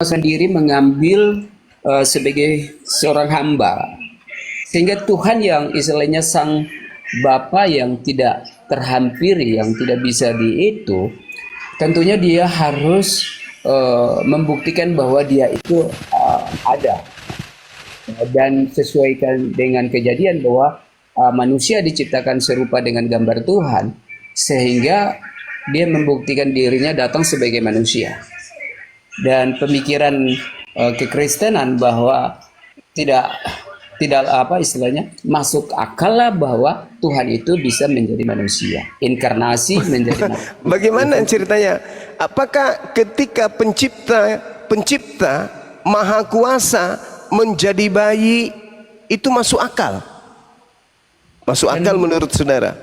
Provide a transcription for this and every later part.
sendiri mengambil sebagai seorang hamba, sehingga Tuhan yang istilahnya sang Bapa yang tidak terhampiri, yang tidak bisa itu, tentunya dia harus membuktikan bahwa dia itu ada, dan sesuaikan dengan kejadian bahwa manusia diciptakan serupa dengan gambar Tuhan, sehingga dia membuktikan dirinya datang sebagai manusia. Dan pemikiran kekristenan bahwa tidak tidak apa istilahnya masuk akal lah bahwa Tuhan itu bisa menjadi manusia, inkarnasi menjadi manusia. Bagaimana ceritanya? Apakah ketika pencipta maha kuasa menjadi bayi itu masuk akal? Masuk akal menurut saudara?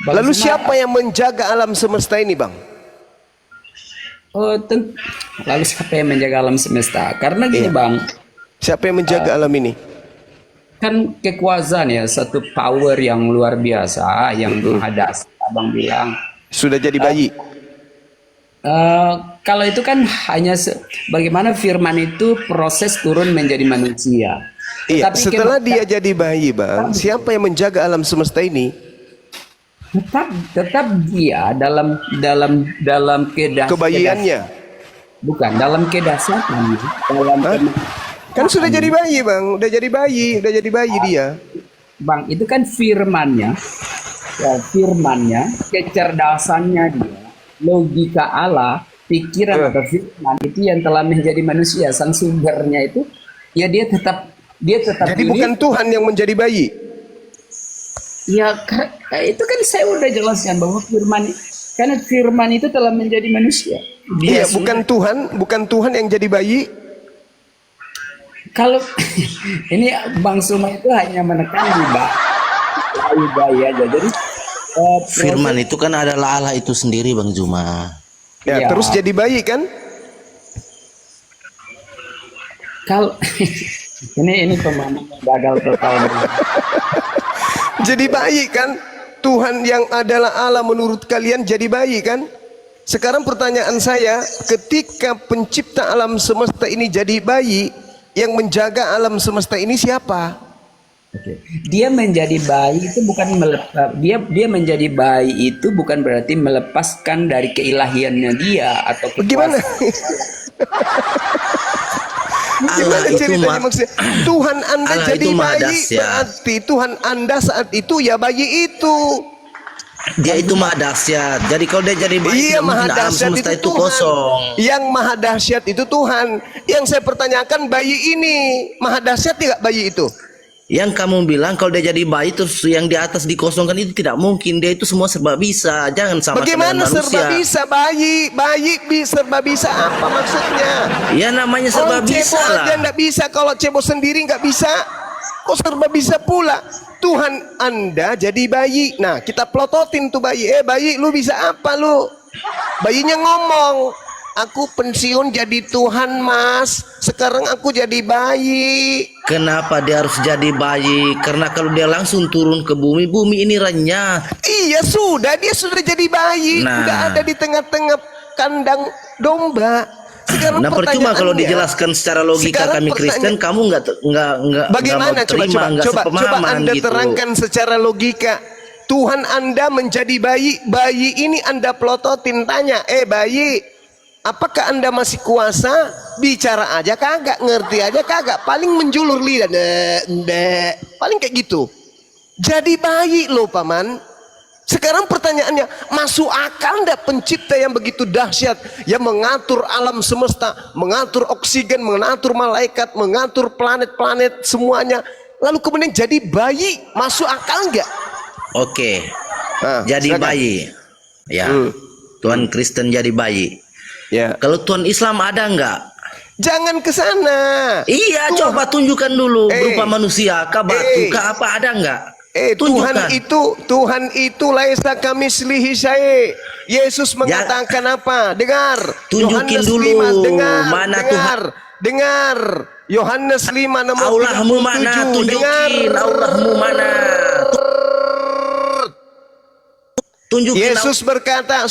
Lalu siapa yang menjaga alam semesta ini, Bang? Lalu siapa yang menjaga alam semesta? Karena gini, Bang, siapa yang menjaga alam ini? Kan kekuasaan ya, satu power yang luar biasa yang maha dasar. Abang bilang sudah jadi bayi. Kalau itu kan hanya bagaimana firman itu proses turun menjadi manusia. Iya, Tetapi setelah dia jadi bayi, Bang, siapa yang menjaga alam semesta ini? Tetap dia dalam kebayiannya. Bukan dalam kedasaran, kan sudah jadi bayi, Bang, udah jadi bayi dia. Bang, itu kan firmannya, ya, firmannya, kecerdasannya dia, logika Allah, pikiran atau firman itu yang telah menjadi manusia, sang sumbernya itu, ya dia tetap jadi bukan Tuhan yang menjadi bayi. Ya, itu kan saya udah jelaskan bahwa karena firman itu telah menjadi manusia. Dia bukan Tuhan yang jadi bayi. Kalau ini Bang Suma itu hanya menekan di bayi aja. Jadi firman itu kan adalah Allah itu sendiri, Bang Juma. Ya, terus jadi bayi kan? Kalau ini pemahaman gagal total. Jadi bayi kan? Tuhan yang adalah Allah menurut kalian jadi bayi kan? Sekarang pertanyaan saya, ketika pencipta alam semesta ini jadi bayi, yang menjaga alam semesta ini siapa? Dia menjadi bayi itu bukan dia menjadi bayi itu bukan berarti melepaskan dari keilahiannya dia atau gimana? Allah itu maksudnya? Tuhan Anda Allah jadi bayi berarti Tuhan Anda saat itu ya bayi itu. Dia itu maha dahsyat. Jadi kalau dia jadi bayi, iya, maha alam semesta itu kosong. Yang maha dahsyat itu Tuhan. Yang saya pertanyakan bayi ini maha dahsyat tidak bayi itu? Yang kamu bilang kalau dia jadi bayi terus yang di atas dikosongkan itu tidak mungkin. Dia itu semua serba bisa. Jangan sama bagaimana serba bisa bayi serba bisa apa maksudnya? Ya namanya serba bisa lah. Dia nggak bisa, kalau cebok sendiri nggak bisa. Kok serba bisa pula? Tuhan Anda jadi bayi. Nah, kita plototin tuh bayi. Bayi, lu bisa apa lu? Bayinya ngomong, aku pensiun jadi Tuhan, Mas. Sekarang aku jadi bayi. Kenapa dia harus jadi bayi? Karena kalau dia langsung turun ke bumi, bumi ini renyah. Iya, dia sudah jadi bayi. Udah ada di tengah-tengah kandang domba. Sekarang percuma kalau dijelaskan secara logika kami Kristen, kamu nggak bagaimana? Coba Anda gitu. Terangkan secara logika. Tuhan Anda menjadi bayi, bayi ini Anda plototin, tanya, bayi, apakah Anda masih kuasa? Bicara aja kagak, ngerti aja kagak, paling menjulur lidah, paling kayak gitu. Jadi bayi loh, Paman. Sekarang pertanyaannya, masuk akal enggak pencipta yang begitu dahsyat, yang mengatur alam semesta, mengatur oksigen, mengatur malaikat, mengatur planet-planet semuanya, lalu kemudian jadi bayi, masuk akal enggak? Oke. Jadi silakan. Bayi. Ya. Tuhan Kristen jadi bayi. Ya. Kalau Tuhan Islam ada enggak? Jangan ke sana. Iya, coba tunjukkan dulu berupa manusia, kah batu, kah apa ada enggak? Tuhan itu laisa kamislihi syai'. Yesus mengatakan apa? Dengar. Tunjukin dulu 5, dengar. Mana Tuhan? Dengar. Yohanes 5 nomor Allahmu mana? Tunjukin Allahmu mana? Tunjukin. Yesus berkata,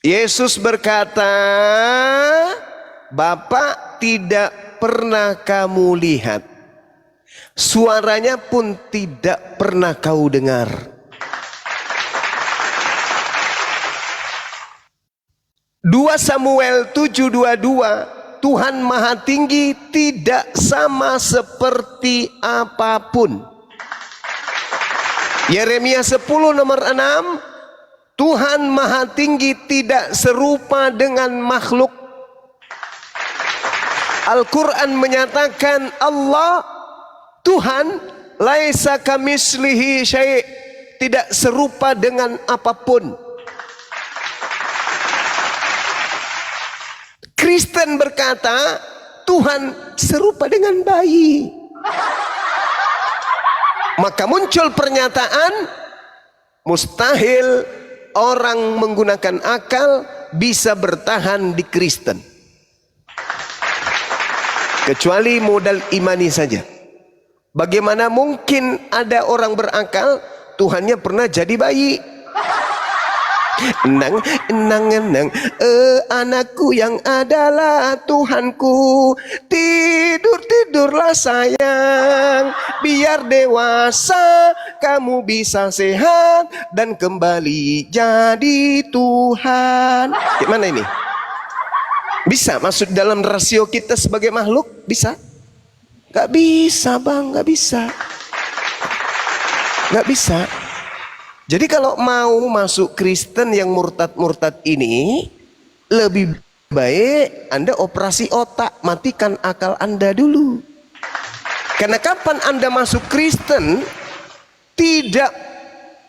Yesus berkata, Bapa tidak pernah kamu lihat, suaranya pun tidak pernah kau dengar. 2 Samuel 7:22, Tuhan Maha Tinggi tidak sama seperti apapun. Yeremia 10 nomor 6, Tuhan Maha Tinggi tidak serupa dengan makhluk. Al-Quran menyatakan Allah, Tuhan, laisa kamislihi syai', tidak serupa dengan apapun. Kristen berkata, Tuhan serupa dengan bayi. Maka muncul pernyataan, mustahil orang menggunakan akal bisa bertahan di Kristen, kecuali modal imani saja. Bagaimana mungkin ada orang berakal, Tuhannya pernah jadi bayi? Enang, anakku yang adalah Tuhanku, tidurlah sayang, biar dewasa kamu bisa sehat dan kembali jadi Tuhan. Gimana ini? Bisa masuk dalam rasio kita sebagai makhluk? Bisa? Gak bisa bang, gak bisa. Gak bisa. Jadi kalau mau masuk Kristen yang murtad-murtad ini, lebih baik Anda operasi otak, matikan akal Anda dulu. Karena kapan Anda masuk Kristen, tidak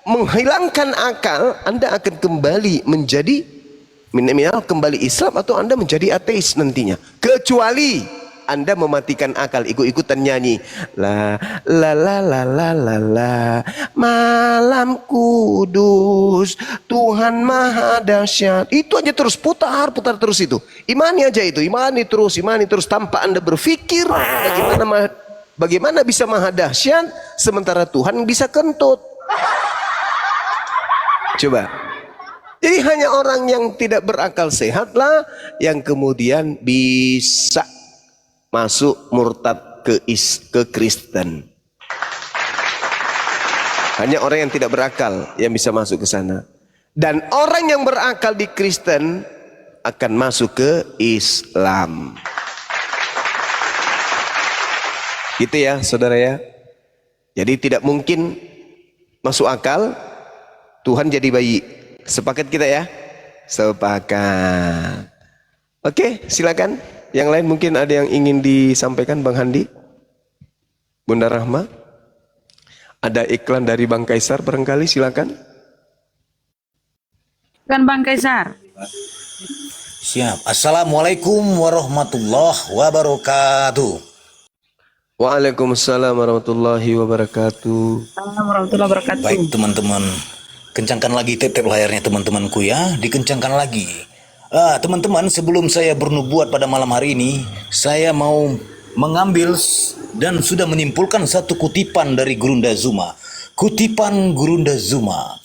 menghilangkan akal, Anda akan kembali menjadi minimal kembali Islam, atau Anda menjadi ateis nantinya. Kecuali Anda mematikan akal, ikut-ikutan nyanyi la la la la la la la, malam kudus Tuhan maha dahsyat. Itu aja terus putar terus itu. Imani aja itu, imani terus tanpa Anda berpikir bagaimana bisa maha dahsyat sementara Tuhan bisa kentut. Coba. Jadi hanya orang yang tidak berakal sehatlah yang kemudian bisa masuk murtad ke Kristen. Hanya orang yang tidak berakal yang bisa masuk ke sana. Dan orang yang berakal di Kristen akan masuk ke Islam. Gitu ya saudara ya. Jadi tidak mungkin masuk akal Tuhan jadi bayi. Sepakat kita ya? Sepakat. Oke, silakan. Yang lain mungkin ada yang ingin disampaikan Bang Handi, Bunda Rahma. Ada iklan dari Bang Kaisar barangkali, silakan. Kan Bang Kaisar. Siap. Assalamualaikum warahmatullahi wabarakatuh. Waalaikumsalam warahmatullahi wabarakatuh. Assalamualaikum warahmatullahi wabarakatuh. Baik teman-teman, kencangkan lagi tep layarnya teman-temanku ya, dikencangkan lagi. Teman-teman, sebelum saya bernubuat pada malam hari ini, saya mau mengambil dan sudah menyimpulkan satu kutipan dari Gurunda Zuma. Kutipan Gurunda Zuma.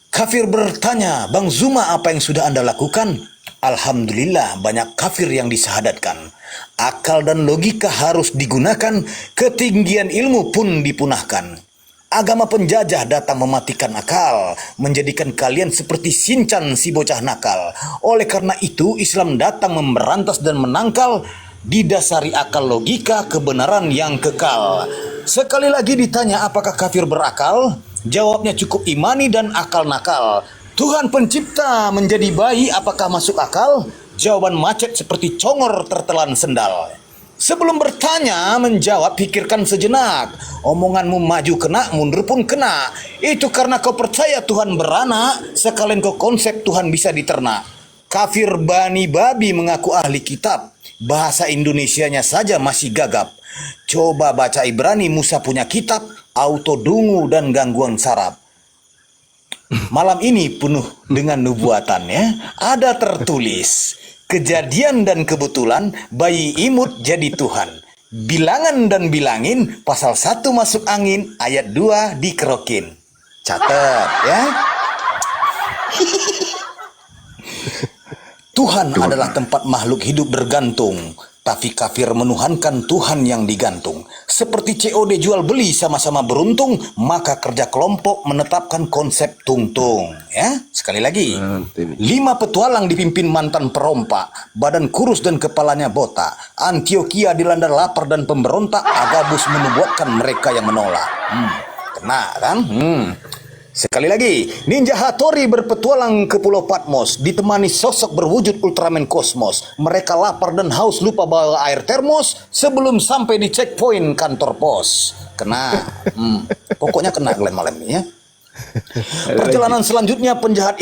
Kafir bertanya, Bang Zuma, apa yang sudah Anda lakukan? Alhamdulillah, banyak kafir yang disahadatkan. Akal dan logika harus digunakan, ketinggian ilmu pun dipunahkan. Agama penjajah datang mematikan akal, menjadikan kalian seperti Sinchan si bocah nakal. Oleh karena itu, Islam datang memberantas dan menangkal, didasari akal logika kebenaran yang kekal. Sekali lagi ditanya apakah kafir berakal? Jawabnya cukup imani dan akal nakal. Tuhan pencipta menjadi bayi, apakah masuk akal? Jawaban macet seperti congor tertelan sendal. Sebelum bertanya, menjawab, pikirkan sejenak. Omonganmu maju kena, mundur pun kena. Itu karena kau percaya Tuhan beranak, sekalian kau konsep Tuhan bisa diternak. Kafir Bani Babi mengaku ahli kitab, bahasa Indonesianya saja masih gagap. Coba baca Ibrani, Musa punya kitab, auto dungu dan gangguan saraf. Malam ini penuh dengan nubuatan ya. Ada tertulis, kejadian dan kebetulan bayi imut jadi Tuhan. Bilangan dan bilangin, pasal 1 masuk angin, ayat 2 dikerokin. Catat ya. Tuhan adalah tempat makhluk hidup bergantung, tapi kafir menuhankan Tuhan yang digantung. Seperti COD jual beli sama-sama beruntung, maka kerja kelompok menetapkan konsep tungtung. Ya, sekali lagi. 5 petualang dipimpin mantan perompak, badan kurus dan kepalanya botak. Antioquia dilanda lapar dan pemberontak, Agabus menubuatkan mereka yang menolak. Kena kan? Sekali lagi, Ninja Hattori berpetualang ke Pulau Patmos, ditemani sosok berwujud Ultraman Kosmos. Mereka lapar dan haus, lupa bawa air termos sebelum sampai di checkpoint kantor pos. Kena, pokoknya kena kalian malam ini ya. Perjalanan selanjutnya penjahat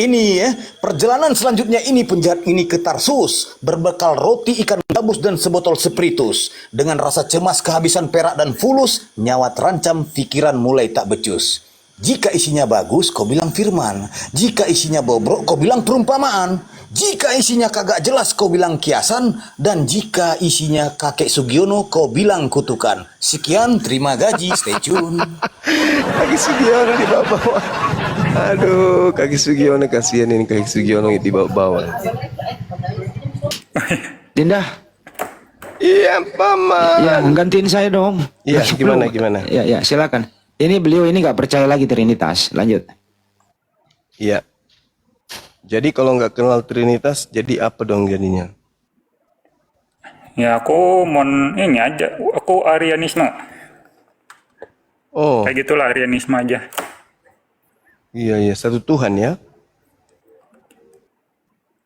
ini ke Tarsus berbekal roti, ikan gabus dan sebotol spiritus. Dengan rasa cemas kehabisan perak dan fulus, nyawa terancam, pikiran mulai tak becus. Jika isinya bagus, kau bilang firman. Jika isinya bobrok, kau bilang perumpamaan. Jika isinya kagak jelas, kau bilang kiasan. Dan jika isinya kakek Sugiono, kau bilang kutukan. Sekian, terima gaji, stay tune. Kaki Sugiono dibawa-bawa. Aduh, kaki Sugiono, kasihan ini kaki Sugiono dibawa-bawa. Dinda, Iya, Paman. ya gantiin saya dong. Iya, gimana? Ya, silakan. Ini beliau ini nggak percaya lagi Trinitas. Lanjut. Iya. Jadi kalau nggak kenal Trinitas, jadi apa dong jadinya? Ya aku ini aja, aku Arianisme. Oh, Kayak gitulah Arianisme aja. iya, satu Tuhan ya.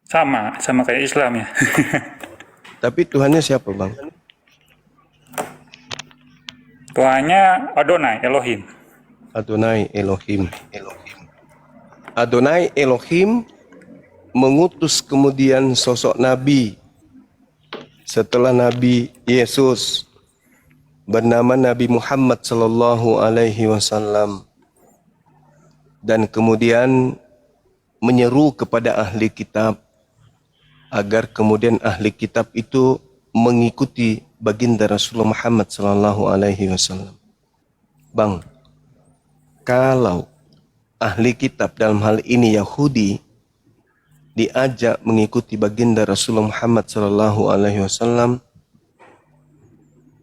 Sama kayak Islam ya. Tapi Tuhannya siapa, Bang? Tuhannya Adonai, Elohim. Adonai Elohim. Adonai Elohim mengutus kemudian sosok Nabi setelah Nabi Yesus bernama Nabi Muhammad sallallahu alaihi wasallam, dan kemudian menyeru kepada ahli kitab agar kemudian ahli kitab itu mengikuti baginda Rasulullah Muhammad sallallahu alaihi wasallam. Bang, kalau ahli kitab dalam hal ini Yahudi diajak mengikuti baginda Rasulullah Muhammad sallallahu alaihi wasallam,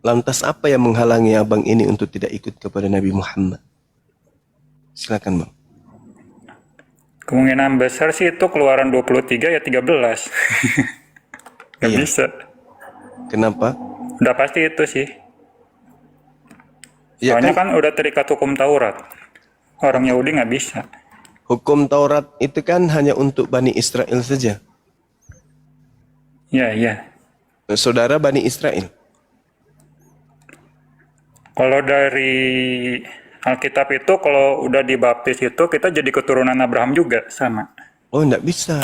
lantas apa yang menghalangi abang ini untuk tidak ikut kepada Nabi Muhammad? Silakan, Bang. Kemungkinan besar sih itu Keluaran 23 ya 13. Gak Iya. bisa. Kenapa? Udah pasti itu sih. Ya Soalnya kan, kan udah terikat hukum Taurat. Orang Yahudi nggak bisa. hukum Taurat itu kan hanya untuk Bani Israel saja. Iya. Saudara Bani Israel. Kalau dari Alkitab itu kalau udah dibaptis itu kita jadi keturunan Abraham juga sama. Oh, enggak bisa.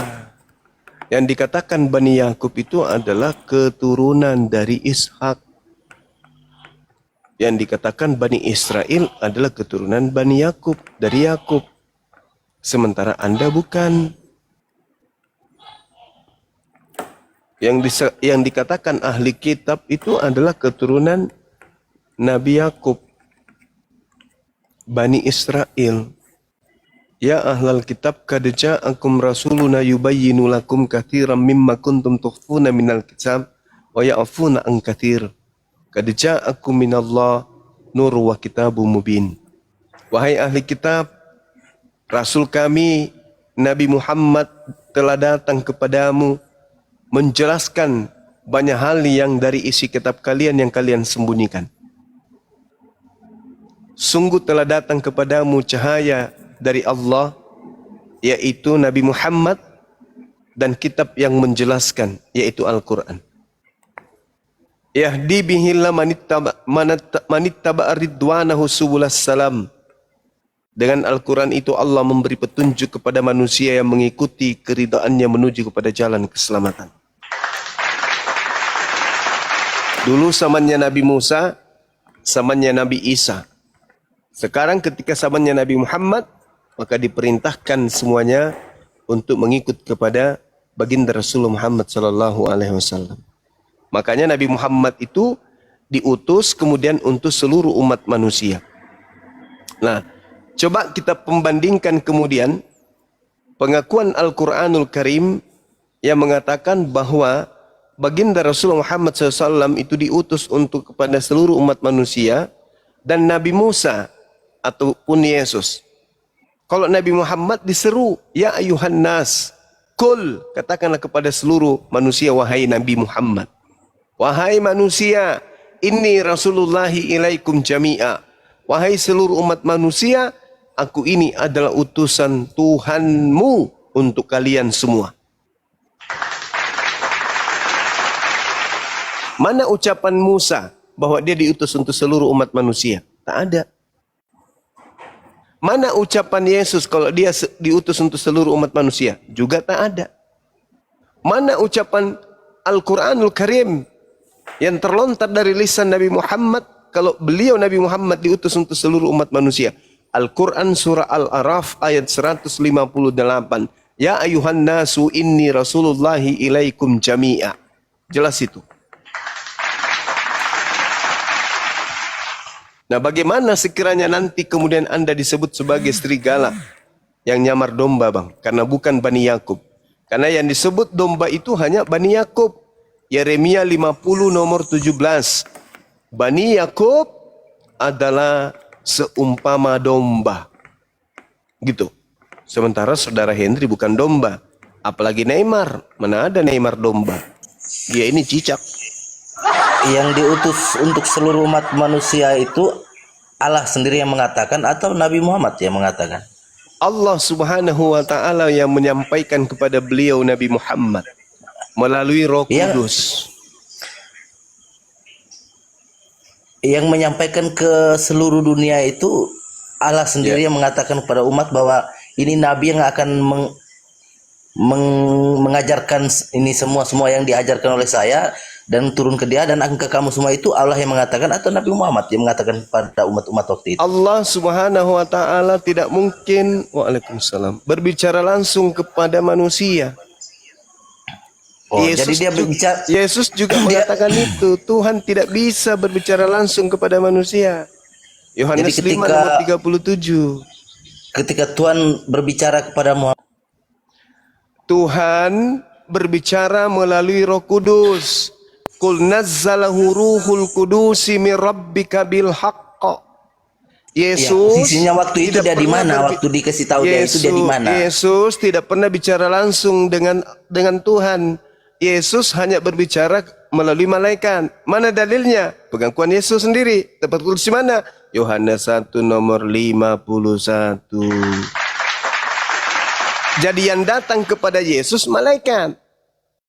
Yang dikatakan Bani Yakub itu adalah keturunan dari Ishak. Yang dikatakan Bani Israel adalah keturunan Bani Yakub, dari Yakub. Sementara Anda bukan. Yang dikatakan ahli kitab itu adalah keturunan Nabi Yakub, Bani Israel. Ya ahlal kitab qad ja'akum rasuluna yubayyinu lakum katsiran mimma kuntum tukhfuna minal kitab wa ya'funa an katsir. Qad ja'akum minallah nur wa kitabum mubin. Wahai ahli kitab, Rasul kami Nabi Muhammad telah datang kepadamu menjelaskan banyak hal yang dari isi kitab kalian yang kalian sembunyikan. Sungguh telah datang kepadamu cahaya dari Allah, yaitu Nabi Muhammad, dan kitab yang menjelaskan, yaitu Al-Quran. Yahdi bihillah manittaba ridwanahu subulas salam. Dengan Al-Quran itu Allah memberi petunjuk kepada manusia yang mengikuti keridaannya menuju kepada jalan keselamatan. Dulu zamannya Nabi Musa, zamannya Nabi Isa. Sekarang ketika zamannya Nabi Muhammad, maka diperintahkan semuanya untuk mengikut kepada baginda Rasulullah Muhammad sallallahu alaihi wasallam. Makanya Nabi Muhammad itu diutus kemudian untuk seluruh umat manusia. Nah, coba kita pembandingkan kemudian pengakuan Al-Quranul Karim yang mengatakan bahwa baginda Rasulullah Muhammad SAW itu diutus untuk kepada seluruh umat manusia, dan Nabi Musa ataupun Yesus. Kalau Nabi Muhammad diseru, ya ayuhan nas, kul, katakanlah kepada seluruh manusia, wahai Nabi Muhammad. Wahai manusia, inni Rasulullahi ilaikum jami'a. Wahai seluruh umat manusia, aku ini adalah utusan Tuhanmu untuk kalian semua. Mana ucapan Musa bahwa dia diutus untuk seluruh umat manusia? Tak ada. Mana ucapan Yesus kalau dia diutus untuk seluruh umat manusia? Juga tak ada. Mana ucapan Al-Quranul Karim yang terlontar dari lisan Nabi Muhammad kalau beliau Nabi Muhammad diutus untuk seluruh umat manusia? Al-Quran surah Al-Araf ayat 158. Ya ayuhan nasu inni rasulullahi ilaikum jami'a. Jelas itu. Nah, bagaimana sekiranya nanti kemudian Anda disebut sebagai serigala yang nyamar domba, Bang? Karena bukan Bani Yakub. Karena yang disebut domba itu hanya Bani Yakub. Yeremia 50 nomor 17. Bani Yakub adalah seumpama domba. Gitu. Sementara saudara Henry bukan domba. Apalagi Neymar. Mana ada Neymar domba? Dia ini cicak. Yang diutus untuk seluruh umat manusia itu Allah sendiri yang mengatakan atau Nabi Muhammad yang mengatakan? Allah Subhanahu wa taala yang menyampaikan kepada beliau Nabi Muhammad melalui Roh Kudus. Yang menyampaikan ke seluruh dunia itu Allah sendiri yang mengatakan kepada umat bahwa ini nabi yang akan mengajarkan ini semua yang diajarkan oleh saya dan turun ke dia dan akan ke kamu semua. Itu Allah yang mengatakan atau Nabi Muhammad yang mengatakan pada umat-umat waktu itu? Allah Subhanahu wa taala tidak mungkin Waalaikumsalam berbicara langsung kepada manusia. Oh, jadi dia berbicara. Yesus juga mengatakan itu. Tuhan tidak bisa berbicara langsung kepada manusia. Yohanes 5 nomor 37. Ketika Tuhan berbicara kepada Muhammad, Tuhan berbicara melalui Roh Kudus. Qul nazzalahu ruhul kudusi min rabbika bil haqq. Yesus posisinya waktu itu dia di mana? Waktu dikasih tahu dia itu dia di mana? Yesus tidak pernah bicara langsung dengan Tuhan. Yesus hanya berbicara melalui malaikat. Mana dalilnya? Pengakuan Yesus sendiri. Tempat tulis di mana? Yohanes 1 nomor 51. Jadi yang datang kepada Yesus malaikat,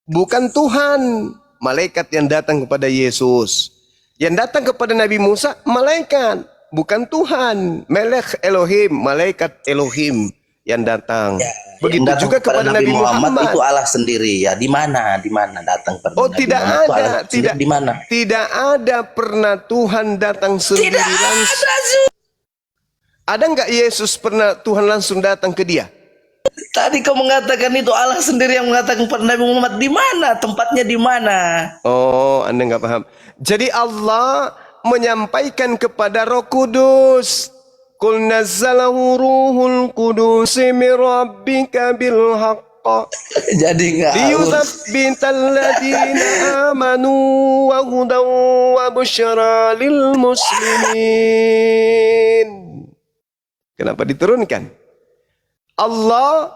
bukan Tuhan. Malaikat yang datang kepada Yesus. Yang datang kepada Nabi Musa malaikat, bukan Tuhan. Melek Elohim, malaikat Elohim yang datang. Begitu yang datang juga kepada Nabi Muhammad. Itu Allah sendiri ya. Di mana datang kepada Oh, Nabi tidak Muhammad ada, tidak di mana? Tidak ada pernah Tuhan datang sendiri langsung. Ada enggak Yesus pernah Tuhan langsung datang ke dia? Tadi kau mengatakan itu Allah sendiri yang mengatakan kepada Nabi Muhammad. Di mana? Tempatnya di mana? Oh, Anda enggak paham. Jadi Allah menyampaikan kepada Roh Kudus. Qul nazzalahu ruhul kudus min rabbika bil haqq. Jadi enggak. Liyuthabbital ladzina amanu wa hudan wa busyra lil muslimin. Kenapa diturunkan? Allah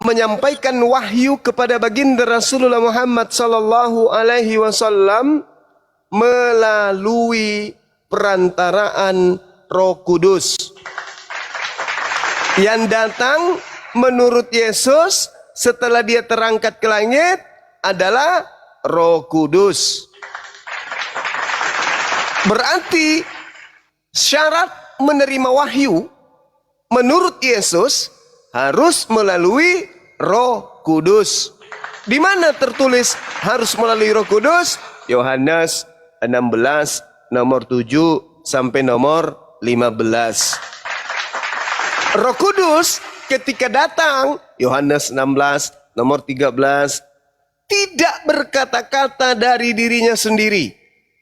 menyampaikan wahyu kepada baginda Rasulullah Muhammad sallallahu alaihi wasallam melalui perantaraan Roh Kudus. Yang datang menurut Yesus setelah dia terangkat ke langit adalah Roh Kudus. Berarti syarat menerima wahyu menurut Yesus harus melalui Roh Kudus. Di mana tertulis harus melalui Roh Kudus? Yohanes 16 nomor 7 sampai nomor 15. Roh Kudus ketika datang, Yohanes 16 nomor 13, tidak berkata-kata dari dirinya sendiri.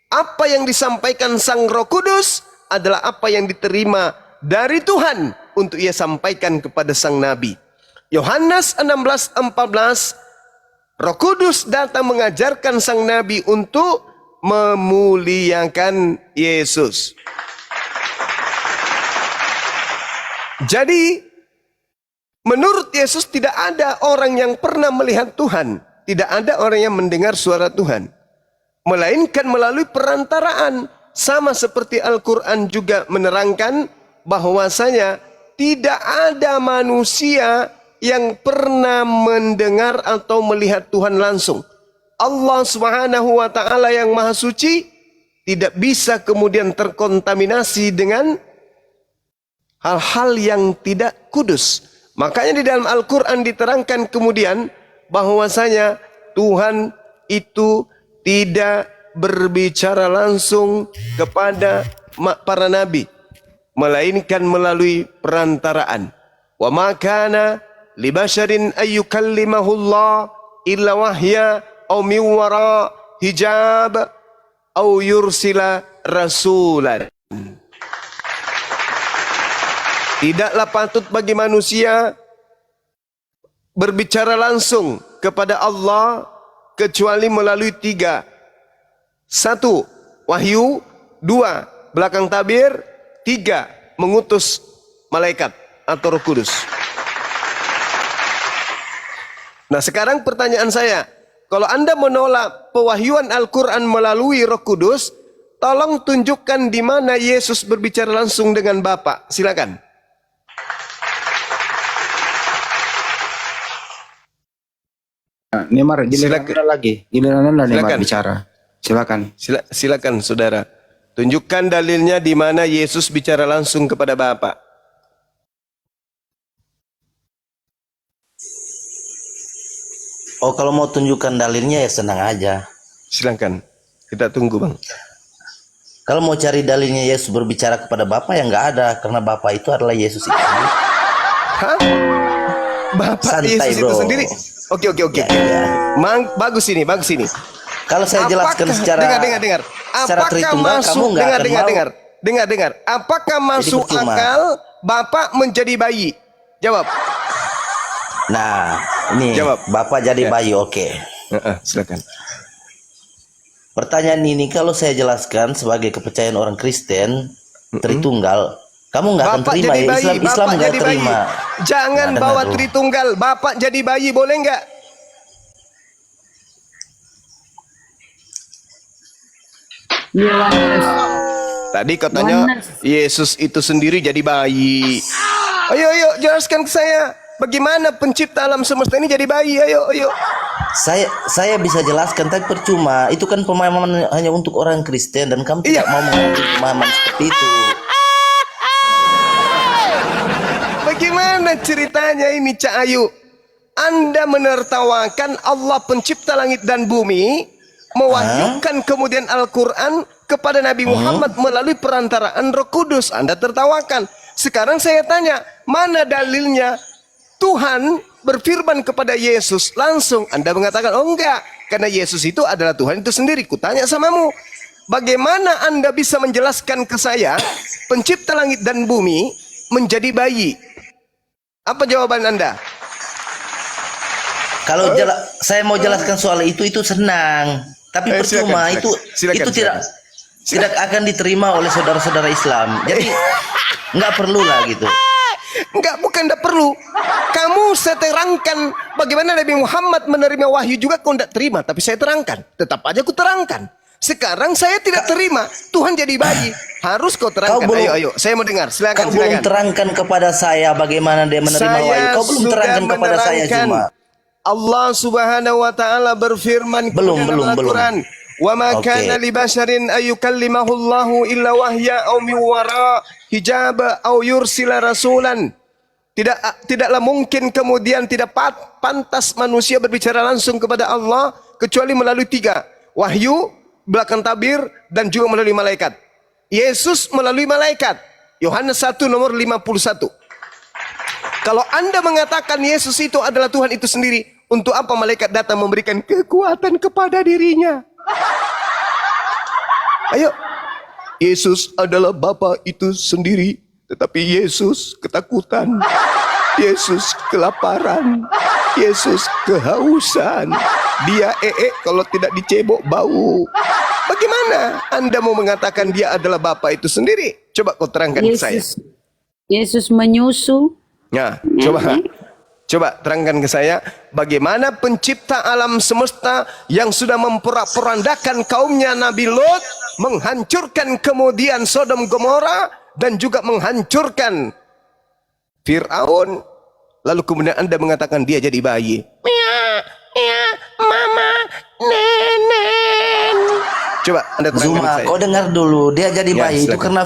Apa yang disampaikan Sang Roh Kudus adalah apa yang diterima dari Tuhan untuk ia sampaikan kepada sang Nabi. Yohanes 16:14, Roh Kudus datang mengajarkan sang Nabi untuk memuliakan Yesus. Jadi, menurut Yesus tidak ada orang yang pernah melihat Tuhan. Tidak ada orang yang mendengar suara Tuhan. Melainkan melalui perantaraan. Sama seperti Al-Quran juga menerangkan bahwasanya tidak ada manusia yang pernah mendengar atau melihat Tuhan langsung. Allah Subhanahu wa taala yang Maha Suci tidak bisa kemudian terkontaminasi dengan hal-hal yang tidak kudus. Makanya di dalam Al-Qur'an diterangkan kemudian bahwasanya Tuhan itu tidak berbicara langsung kepada para nabi, melainkan melalui perantaraan. Wa ma kana libasharin ayyukallimahullah illa wahya aw min wara hijab aw yursila rasulan. Tidaklah patut bagi manusia berbicara langsung kepada Allah kecuali melalui 3. 1. Wahyu. 2. Belakang tabir. 3. Mengutus malaikat atau Roh Kudus. Nah, sekarang pertanyaan saya, kalau Anda menolak pewahyuan Al-Quran melalui Roh Kudus, tolong tunjukkan di mana Yesus berbicara langsung dengan Bapa. Silakan. Nah, Neymar, giliran Anda lagi. Giliran Anda Neymar Silakan. bicara. Silakan. Silakan saudara. Tunjukkan dalilnya di mana Yesus bicara langsung kepada Bapa. Oh, kalau mau tunjukkan dalilnya ya senang aja. Silakan. Kita tunggu, Bang. Kalau mau cari dalilnya Yesus berbicara kepada Bapa ya nggak ada, karena Bapa itu adalah Yesus itu. Hah? Bapak Santai, Yesus bro. itu sendiri? Oke. Ya, ya. Bagus ini. Kalau saya jelaskan secara Dengar. secara Apakah Tritunggal, masuk, kamu nggak akan mau. dengar. Apakah masuk percuma. akal Bapak menjadi bayi? Jawab. Nah, ini Jawab. Bapak jadi Ya. bayi, oke. Silakan. Pertanyaan ini kalau saya jelaskan sebagai kepercayaan orang Kristen Tritunggal, kamu nggak akan Bapak terima jadi ya. bayi. Islam Bapak nggak jadi bayi. terima. Jangan Nah, bawa dengar dulu. Tritunggal. Bapak jadi bayi boleh nggak? Tadi katanya Yesus itu sendiri jadi bayi. Ayo jelaskan ke saya. Bagaimana pencipta alam semesta ini jadi bayi? Ayo. Saya bisa jelaskan tapi percuma. Itu kan pemahaman hanya untuk orang Kristen dan kamu tidak mau mengambil pemahaman seperti itu. Bagaimana ceritanya ini, Cak Ayu? Anda menertawakan Allah pencipta langit dan bumi, mewahyukan kemudian Al-Quran kepada Nabi Muhammad melalui perantaraan Roh Kudus. Anda tertawakan. Sekarang saya tanya, mana dalilnya Tuhan berfirman kepada Yesus langsung? Anda mengatakan, oh enggak, karena Yesus itu adalah Tuhan itu sendiri. Kutanya samamu, bagaimana Anda bisa menjelaskan ke saya pencipta langit dan bumi menjadi bayi? Apa jawaban Anda? Kalau saya mau jelaskan soal itu senang, tapi percuma. Silakan. Tidak akan diterima oleh saudara-saudara Islam. Jadi nggak perlu lah gitu. Bukan tidak perlu. Kamu saya terangkan bagaimana Nabi Muhammad menerima wahyu juga kau tidak terima, tapi saya terangkan. Tetap aja aku terangkan. Sekarang saya tidak terima. Tuhan jadi bayi. Harus kau terangkan. Ayo, saya mau dengar. Silakan. Kau belum terangkan kepada saya bagaimana dia menerima wahyu. Kau belum terangkan kepada saya cuma. Allah Subhanahu wa taala berfirman Belum. Al-Quran, "Wa ma kana li basharin ayyukallimahullahu illa wahya aw min wara hijab aw yursila rasulan." Tidaklah mungkin kemudian tidak pantas manusia berbicara langsung kepada Allah kecuali melalui 3. Wahyu, belakang tabir, dan juga melalui malaikat. Yesus melalui malaikat. Yohanes 1 nomor 51. Kalau Anda mengatakan Yesus itu adalah Tuhan itu sendiri, untuk apa malaikat datang memberikan kekuatan kepada dirinya? Ayo. Yesus adalah Bapa itu sendiri, tetapi Yesus ketakutan. Yesus kelaparan. Yesus kehausan. Dia kalau tidak dicebok bau. Bagaimana Anda mau mengatakan dia adalah Bapa itu sendiri? Coba kau terangkan ke saya. Yesus menyusu. Nah, coba terangkan ke saya bagaimana pencipta alam semesta yang sudah memporak-porandakan kaumnya Nabi Lot, menghancurkan kemudian Sodom Gomora dan juga menghancurkan Fir'aun, lalu kemudian Anda mengatakan dia jadi bayi. Mama, nenek. Coba Anda terangkan Zuma, saya. kau dengar dulu, dia jadi Ya, bayi itu silakan. karena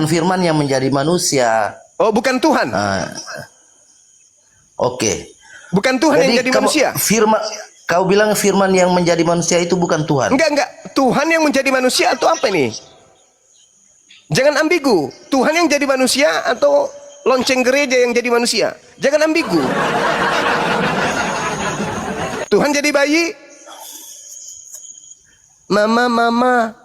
firman yang menjadi manusia. Oh, bukan Tuhan. Oke. Bukan Tuhan yang jadi manusia. Kau bilang firman yang menjadi manusia itu bukan Tuhan. Enggak. Tuhan yang menjadi manusia atau apa ini? Jangan ambigu. Tuhan yang jadi manusia atau lonceng gereja yang jadi manusia? Jangan ambigu. Tuhan jadi bayi. Mama.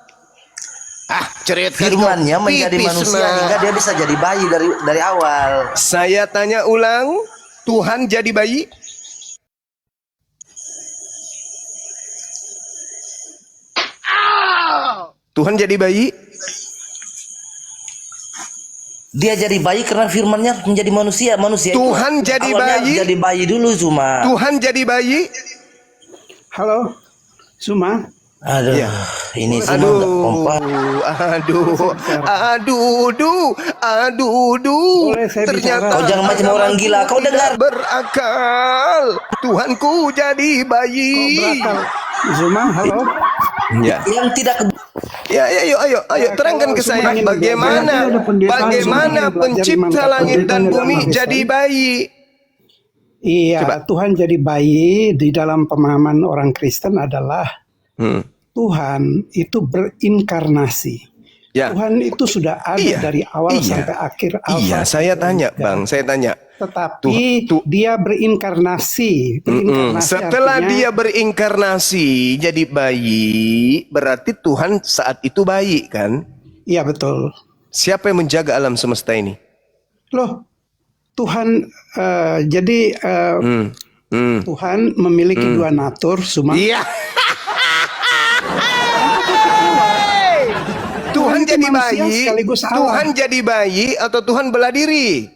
Cerit Firmannya menjadi manusia hingga dia bisa jadi bayi dari awal. Saya tanya ulang, Tuhan jadi bayi? Tuhan jadi bayi? Dia jadi bayi karena firmannya menjadi manusia. Tuhan itu jadi awalnya bayi? Jadi bayi dulu Zuma. Tuhan jadi bayi? Halo, Zuma. Aduh, Ya. ini Zuma nggak kompak. Aduh. Boleh saya Ternyata bicara? Kau jangan macam orang gila. Kau dengar? Berakal. Tuhanku jadi bayi. Berakal. Zuma, halo. Ya. Yang tidak Ya, ayo, terangkan ke saya bagaimana pencipta langit dan bumi jadi bayi. Iya, Coba. Tuhan jadi bayi di dalam pemahaman orang Kristen adalah Tuhan itu berinkarnasi. Ya. Tuhan itu sudah ada dari awal sampai akhir. Iya, saya tanya, Bang, saya tanya. Tetapi dia berinkarnasi. Setelah artinya, dia berinkarnasi jadi bayi, berarti Tuhan saat itu bayi kan? Iya betul. Siapa yang menjaga alam semesta ini? Loh, Tuhan Tuhan memiliki dua natur, Zuma. Iya. Tuhan itu jadi manusia bayi, sekaligus Allah. Tuhan jadi bayi atau Tuhan bela diri?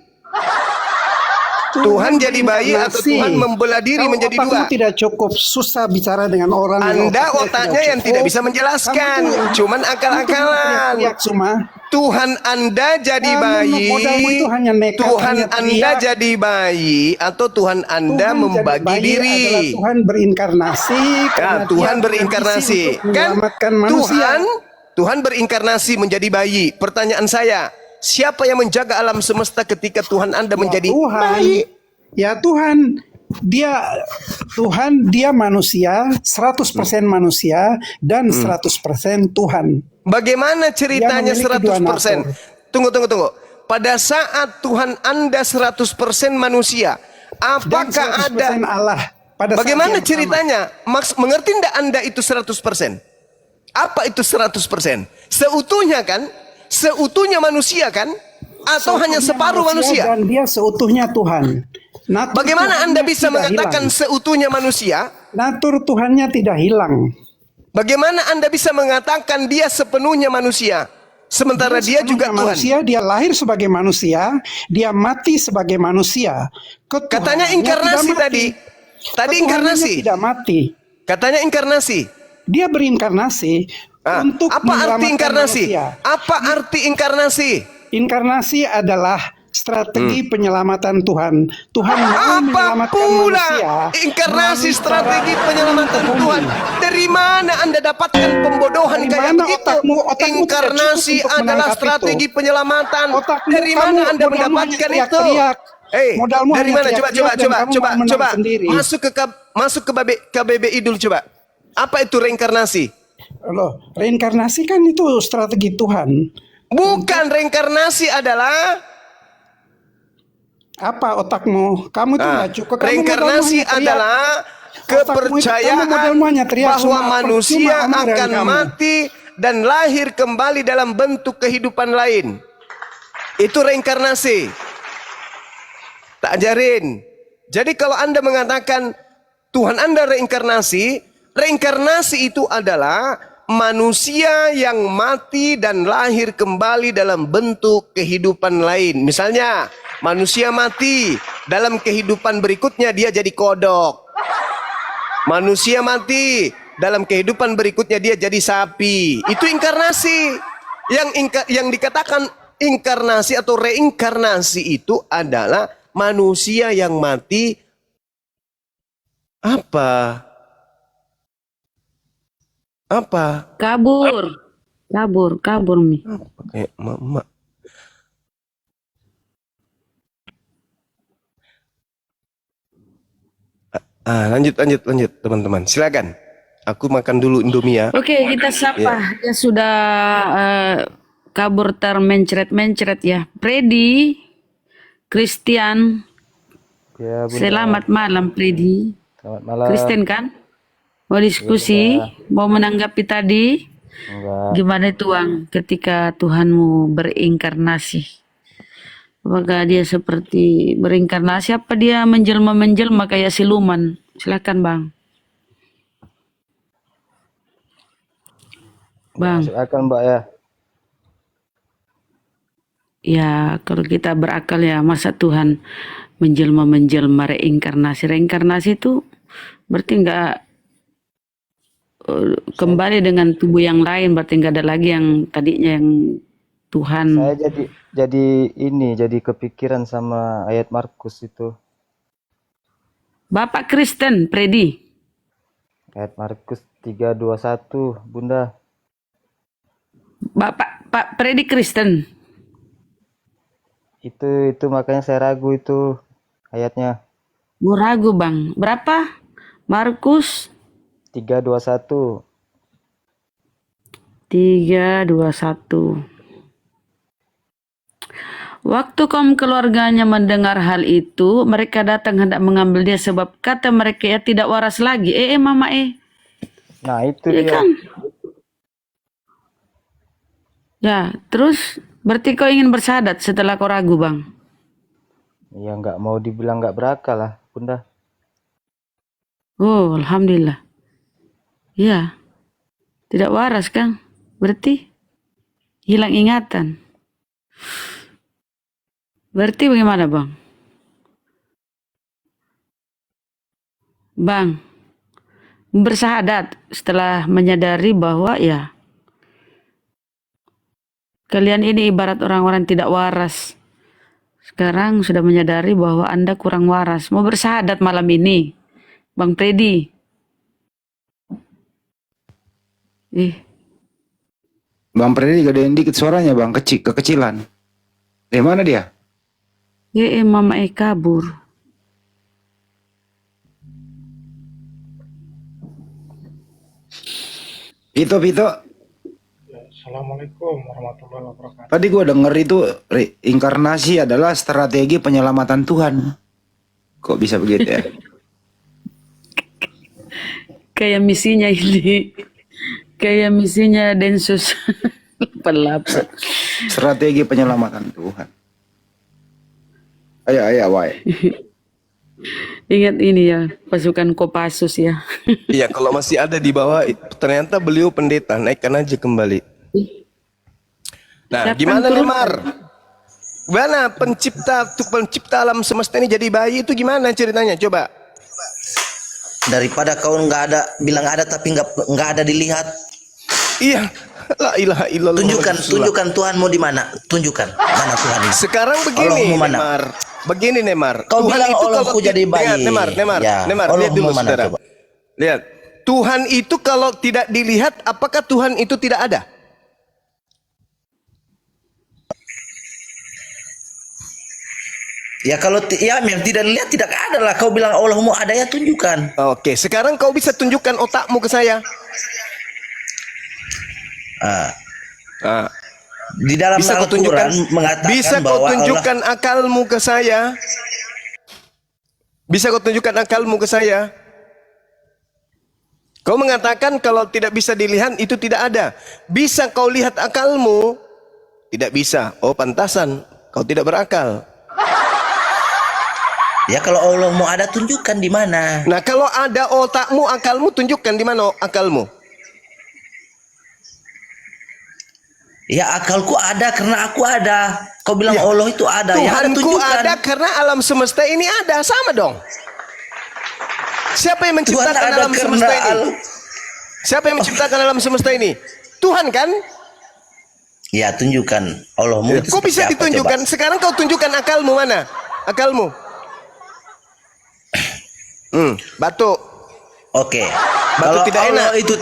Tuhan jadi bayi atau Tuhan membelah diri menjadi dua? Tidak cukup, susah bicara dengan orang. Anda otaknya yang tidak bisa menjelaskan, cuman akal-akalan. Tuhan Anda jadi bayi, Tuhan Anda jadi bayi, atau Tuhan Anda membagi diri? Tuhan berinkarnasi. Tuhan berinkarnasi, kan? Tuhan berinkarnasi menjadi bayi. Pertanyaan saya, siapa yang menjaga alam semesta ketika Tuhan Anda menjadi bayi? Ya Tuhan, dia manusia, 100% manusia dan 100% Tuhan. Bagaimana ceritanya 100%? Tunggu. Pada saat Tuhan Anda 100% manusia, apakah ada Allah? Bagaimana ceritanya? Mengerti enggak Anda itu 100%? Apa itu 100%? Seutuhnya kan? Seutuhnya manusia kan? Atau hanya separuh manusia? Dan dia seutuhnya Tuhan. Bagaimana Anda bisa mengatakan seutuhnya manusia? Natur Tuhannya tidak hilang. Bagaimana Anda bisa mengatakan dia sepenuhnya manusia? Sementara dia juga manusia, Tuhan. dia lahir sebagai manusia, dia mati sebagai manusia. Katanya inkarnasi tadi. Tadi inkarnasi. Tidak mati. Katanya inkarnasi. Dia berinkarnasi untuk apa arti inkarnasi? Manusia. Apa arti inkarnasi? Inkarnasi adalah strategi penyelamatan Tuhan. Tuhan mau menyelamatkan manusia. Inkarnasi strategi penyelamatan Tuhan. Dari mana Anda dapatkan pembodohan kayak begitu? Inkarnasi adalah strategi penyelamatan. Dari mana Anda mendapatkan itu? Dari mana? Coba. Masuk ke KBBI dulu coba. Apa itu reinkarnasi? Loh, reinkarnasi kan itu strategi Tuhan. Bukan, reinkarnasi adalah apa otakmu? Kamu itu nggak cukup. Reinkarnasi adalah kepercayaan bahwa manusia akan mati dan lahir kembali dalam bentuk kehidupan lain. Itu reinkarnasi. Tak ajarin. Jadi kalau Anda mengatakan Tuhan Anda reinkarnasi, Reinkarnasi itu adalah manusia yang mati dan lahir kembali dalam bentuk kehidupan lain. Misalnya, manusia mati, dalam kehidupan berikutnya dia jadi kodok. Manusia mati, dalam kehidupan berikutnya dia jadi sapi. Itu inkarnasi. Yang dikatakan inkarnasi atau reinkarnasi itu adalah manusia yang mati apa? Kabur Mi. Pakai emak. Lanjut teman-teman. Silakan. Aku makan dulu Indomie ya. Oke, kita sapa. Dia sudah kabur termencret-mencret ya. Freddy, Christian. Ya, Bunda. Selamat malam Freddy. Selamat malam. Kristen kan? Mau diskusi? Mau menanggapi tadi? Enggak. Gimana itu Bang ketika Tuhanmu berinkarnasi? Apakah dia seperti berinkarnasi? Apa dia menjelma-menjelma kayak siluman? Silakan Bang. Bang. Masuk akal Mbak ya. Ya, kalau kita berakal ya, masa Tuhan menjelma-menjelma reinkarnasi. Reinkarnasi itu berarti enggak kembali dengan tubuh yang lain, berarti enggak ada lagi yang tadinya yang Tuhan. Saya jadi kepikiran sama ayat Markus itu. Bapak Kristen, Freddy. Ayat Markus 3:21, Bunda. Pak Freddy Kristen. Itu makanya saya ragu itu ayatnya. Gue ragu Bang. Berapa? Markus 3:21. 3:21. Waktu kaum keluarganya mendengar hal itu, mereka datang hendak mengambil dia sebab kata mereka ya tidak waras lagi. Mama Nah, itu ya dia. kan? Ya, terus berarti kau ingin bersyahadat setelah kau ragu, Bang? Ya nggak mau dibilang nggak berakal lah, Bunda. Oh, alhamdulillah. Ya, tidak waras kan? Berarti hilang ingatan. Berarti bagaimana, Bang? Bang, bersyahadat setelah menyadari bahwa ya kalian ini ibarat orang-orang tidak waras. Sekarang sudah menyadari bahwa Anda kurang waras. Mau bersyahadat malam ini, Bang Freddy. Bang Freddy gedein dikit suaranya Bang, kekecilan. Mana dia? Mama kabur. Pito. Assalamualaikum warahmatullahi wabarakatuh. Tadi gua denger itu reinkarnasi adalah strategi penyelamatan Tuhan. Kok bisa begitu ya? Kayak misinya ini. Kayak misinya Densus 88. Strategi penyelamatan Tuhan. Ayo, wai. Ingat ini ya, pasukan Kopassus ya. Iya, kalau masih ada di bawah, ternyata beliau pendeta, naikkan aja kembali. Nah, gimana Nemar? Gimana pencipta alam semesta ini jadi bayi itu gimana ceritanya? Coba. Daripada kau nggak ada, bilang ada tapi nggak ada dilihat. Iya, la ilaha illallah. Tunjukkan Tuhanmu di mana? Tunjukkan mana Tuhan ini. Sekarang begini, Nemar. Begini Nemar. Kau Tuhan bilang itu Allahku kalau jadi bayi. Nemar, Ya, lihat dulu mana, saudara. coba? Lihat. Tuhan itu kalau tidak dilihat, apakah Tuhan itu tidak ada? Ya kalau memang tidak dilihat tidak ada lah. Kau bilang Allahmu ada ya tunjukkan. Oke, sekarang kau bisa tunjukkan otakmu ke saya. Di dalam Bisa kau tunjukkan, Al-Quran mengatakan bisa kau bahwa tunjukkan akalmu ke saya? Bisa kau tunjukkan akalmu ke saya? Kau mengatakan kalau tidak bisa dilihat itu tidak ada. Bisa kau lihat akalmu? Tidak bisa. Oh, pantasan kau tidak berakal. Ya kalau Allah mau ada, tunjukkan di mana. Nah, kalau ada otakmu, akalmu, tunjukkan di mana akalmu. Ya akalku ada karena aku ada. Kau bilang Ya, Allah itu ada. Ya ada, Tuhanku tunjukkan. ada karena alam semesta ini ada. Sama dong. Siapa yang Tuhan menciptakan ada alam karena semesta ini? Siapa yang menciptakan alam semesta ini? Tuhan kan? Ya tunjukkan Allahmu itu Kok bisa seperti apa, ditunjukkan? coba? Sekarang kau tunjukkan akalmu mana? Akalmu. Batuk. Oke. Batu Kalau tidak Allah enak. itu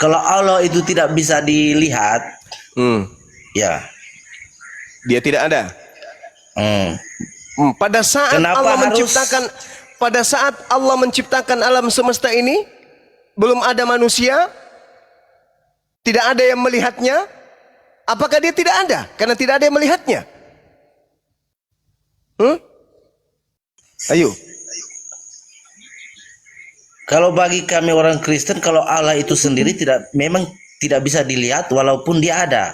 kalau Allah itu tidak bisa dilihat, ya. Dia tidak ada. Pada saat Kenapa Allah harus- menciptakan alam semesta ini, belum ada manusia, tidak ada yang melihatnya. Apakah dia tidak ada? Karena tidak ada yang melihatnya. Ayo. Kalau bagi kami orang Kristen, kalau Allah itu sendiri memang tidak bisa dilihat walaupun dia ada.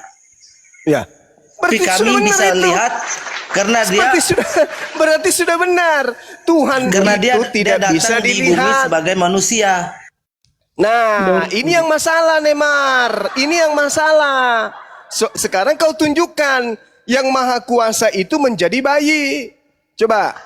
Ya. Tapi Berarti kami sudah benar bisa itu. lihat karena Berarti sudah benar. Tuhan karena dia itu tidak datang bisa di bumi dilihat. sebagai manusia. Nah, ini yang masalah, Neymar. Ini yang masalah. Sekarang kau tunjukkan yang maha kuasa itu menjadi bayi. Coba.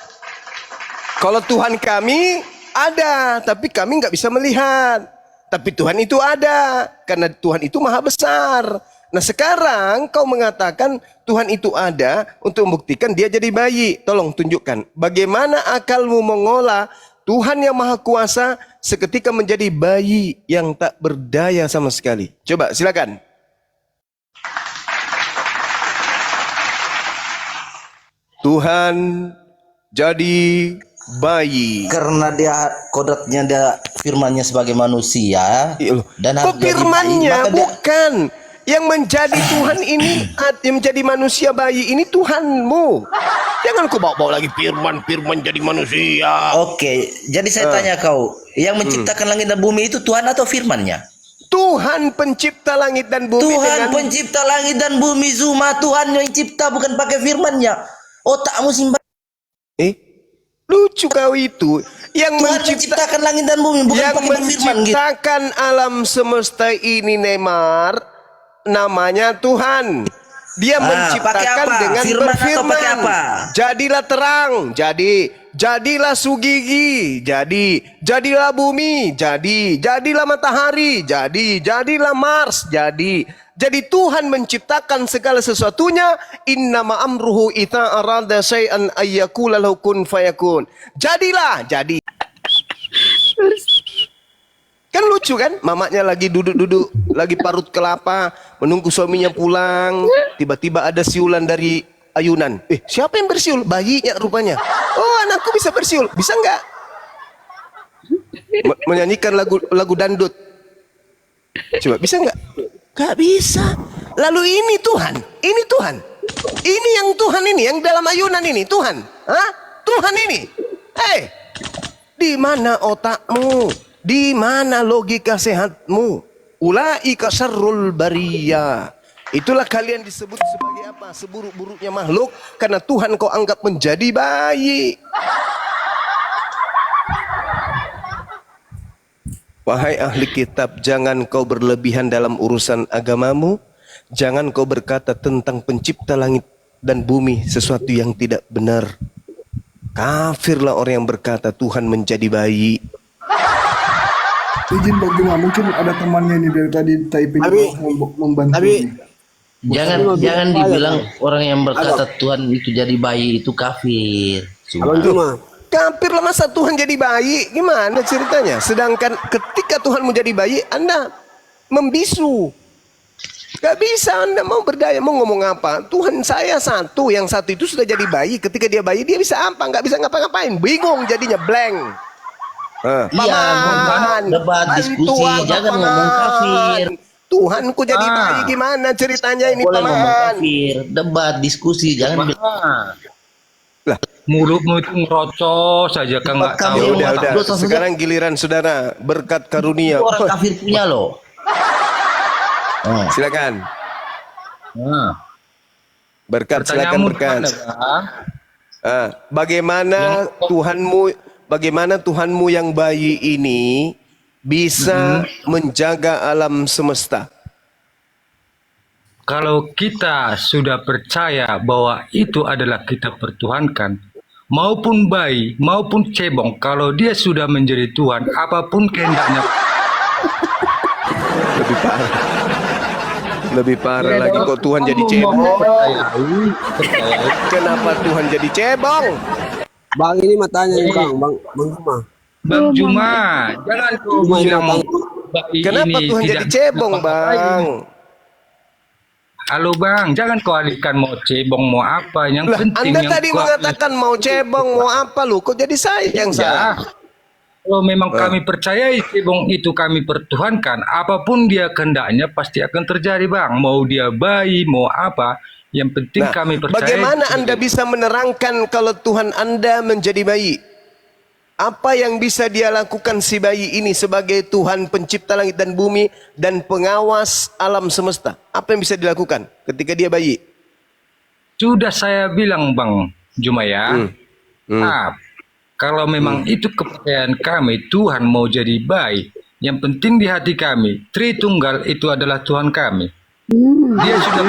Kalau Tuhan kami ada, tapi kami nggak bisa melihat. Tapi Tuhan itu ada, karena Tuhan itu maha besar. Nah sekarang kau mengatakan Tuhan itu ada untuk membuktikan dia jadi bayi. Tolong tunjukkan bagaimana akalmu mengolah Tuhan yang maha kuasa seketika menjadi bayi yang tak berdaya sama sekali. Coba silakan. Tuhan jadi bayi. Karena dia kodratnya, dia firmannya sebagai manusia dan Kok harus jadi bayi, firmannya maka dia- bukan yang menjadi Tuhan ini, yang menjadi manusia bayi ini Tuhanmu. Jangan kau bawa-bawa lagi firman jadi manusia. Oke, jadi saya tanya kau, yang menciptakan langit dan bumi itu Tuhan atau firmannya? Tuhan pencipta langit dan bumi. Tuhan pencipta langit dan bumi, Zuma. Tuhan yang cipta, bukan pakai firmannya. Otakmu simpan. Lucu kau itu. Yang Tuhan menciptakan langit dan bumi, bukan yang pakai firman gitu. menciptakan alam semesta ini, Neymar, namanya Tuhan. Dia Pakai menciptakan apa? dengan Firman atau berfirman. pakai apa? Jadilah terang, jadilah sugigi, jadilah bumi, jadilah matahari, jadilah Mars, Jadi Tuhan menciptakan segala sesuatunya. Innama amruhu idza arada syai'an ayyakula lahu kun fayakun. Jadilah, jadi. Kan lucu kan? Mamanya lagi duduk-duduk, lagi parut kelapa, menunggu suaminya pulang. Tiba-tiba ada siulan dari ayunan. Siapa yang bersiul? Bayinya rupanya. Oh, anakku bisa bersiul. Bisa nggak? Menyanyikan lagu dangdut. Coba, bisa nggak? Gak bisa. Lalu ini Tuhan. Ini yang Tuhan ini, yang dalam ayunan ini Tuhan. Hah? Tuhan ini. Di mana otakmu? Di mana logika sehatmu? Ulaika syarrul bariyah. Itulah kalian disebut sebagai apa? Seburuk-buruknya makhluk karena Tuhan kau anggap menjadi bayi. Wahai ahli kitab, jangan kau berlebihan dalam urusan agamamu. Jangan kau berkata tentang pencipta langit dan bumi sesuatu yang tidak benar. Kafirlah orang yang berkata Tuhan menjadi bayi. Izin Bang Juma, mungkin ada temannya ini dari tadi Taipei membantu. Jangan dibilang orang yang berkata Tuhan itu jadi bayi itu kafir. Kafir lah, masa Tuhan jadi bayi? Gimana ceritanya? Sedangkan ketika Tuhan menjadi bayi, Anda membisu. Gak bisa, Anda mau berdaya, mau ngomong apa? Tuhan saya satu, yang satu itu sudah jadi bayi. Ketika dia bayi, dia bisa apa? Gak bisa ngapa-ngapain. Bingung jadinya, blank. Paman, debat diskusi, bantuan, jangan paman. ngomong kafir. Tuhanku jadi bayi, gimana ceritanya ini, Boleh ngomong paman? kafir, debat diskusi, jangan bilang. Mulutmu itu ngerocos saja kan nggak tahu. Ya udah. Sekarang giliran saudara, berkat karunia. Orang kafir punya loh. Silakan. Berkat, Pertanyaanmu silakan berkat. gimana, Bang? Bagaimana Tuhanmu yang bayi ini bisa menjaga alam semesta? Kalau kita sudah percaya bahwa itu adalah kita pertuhankan, maupun bayi, maupun cebong, kalau dia sudah menjadi Tuhan, apapun kehendaknya. Lebih parah lagi kok Tuhan jadi cebong. Kenapa Tuhan jadi cebong? Bang, ini matanya nih, Bang Juma. Bang Juma, jangan kau bilang bayi Kenapa ini Tuhan tidak jadi cebong, Bang? Halo Bang, jangan kau alihkan mau cebong mau apa, yang penting Anda yang tadi mengatakan mau cebong, mau apa lu? Kok jadi saya yang salah? Kalau memang kami percayai cebong itu kami pertuhankan, apapun dia kehendaknya pasti akan terjadi, Bang. Mau dia bayi, mau apa, yang penting kami percaya. Bagaimana Anda bisa menerangkan kalau Tuhan Anda menjadi bayi? Apa yang bisa dia lakukan si bayi ini sebagai Tuhan pencipta langit dan bumi dan pengawas alam semesta? Apa yang bisa dilakukan ketika dia bayi? Sudah saya bilang Bang Juma ya. Kalau memang itu kepercayaan kami, Tuhan mau jadi bayi, yang penting di hati kami, Tritunggal itu adalah Tuhan kami. Dia sudah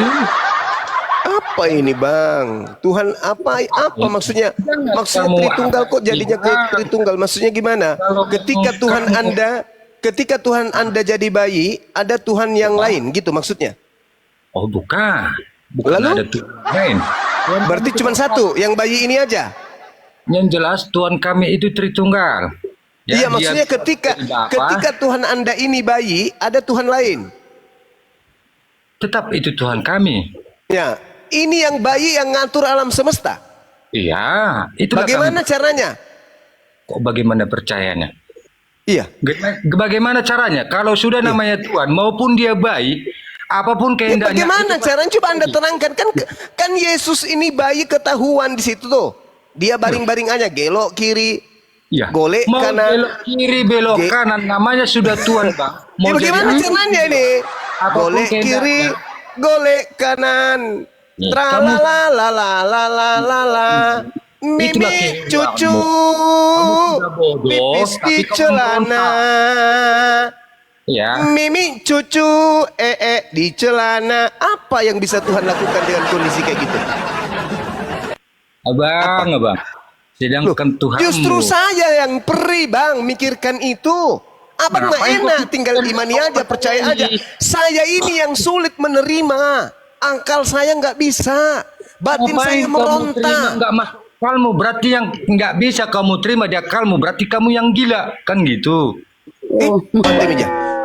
apa ini Bang? Tuhan apa maksudnya? Maksudnya Tritunggal kok jadinya kayak Tritunggal? Maksudnya gimana? Ketika Tuhan Anda jadi bayi, ada Tuhan yang lain gitu maksudnya? Oh bukan Lalu? Ada Tuhan lain. Berarti cuma satu, yang bayi ini aja? Yang jelas Tuhan kami itu Tritunggal. Iya, maksudnya ketika Tuhan Anda ini bayi, ada Tuhan lain. Tetap itu Tuhan kami. Ya, ini yang bayi yang ngatur alam semesta. Iya, itu bagaimana caranya? Kok bagaimana percayanya? Iya. Bagaimana caranya? Kalau sudah namanya Tuhan, maupun dia bayi, apapun kehendaknya. Bagaimana caranya? Coba Anda terangkan. Kan Yesus ini bayi ketahuan di situ tuh. Dia baring-baring aja, gelok kiri, golek mau kanan. Belok kiri, belok kanan, namanya sudah Tuhan, Bang. Mau bagaimana caranya ini? Golek kiri, golek kanan. Tralalalalalalala. Mimi cucu pipis di celana. Mimi cucu di celana. Apa yang bisa Tuhan lakukan dengan kondisi kayak gitu? Abang. Sedangkan Tuhan justru saya yang perih Bang mikirkan itu. Abang mah enak tinggal imani aja, percaya aja. Saya ini yang sulit menerima. Akal saya nggak bisa. Batin saya meronta. Nggak masuk akalmu, berarti yang nggak bisa kamu terima di akalmu, berarti kamu yang gila, kan gitu.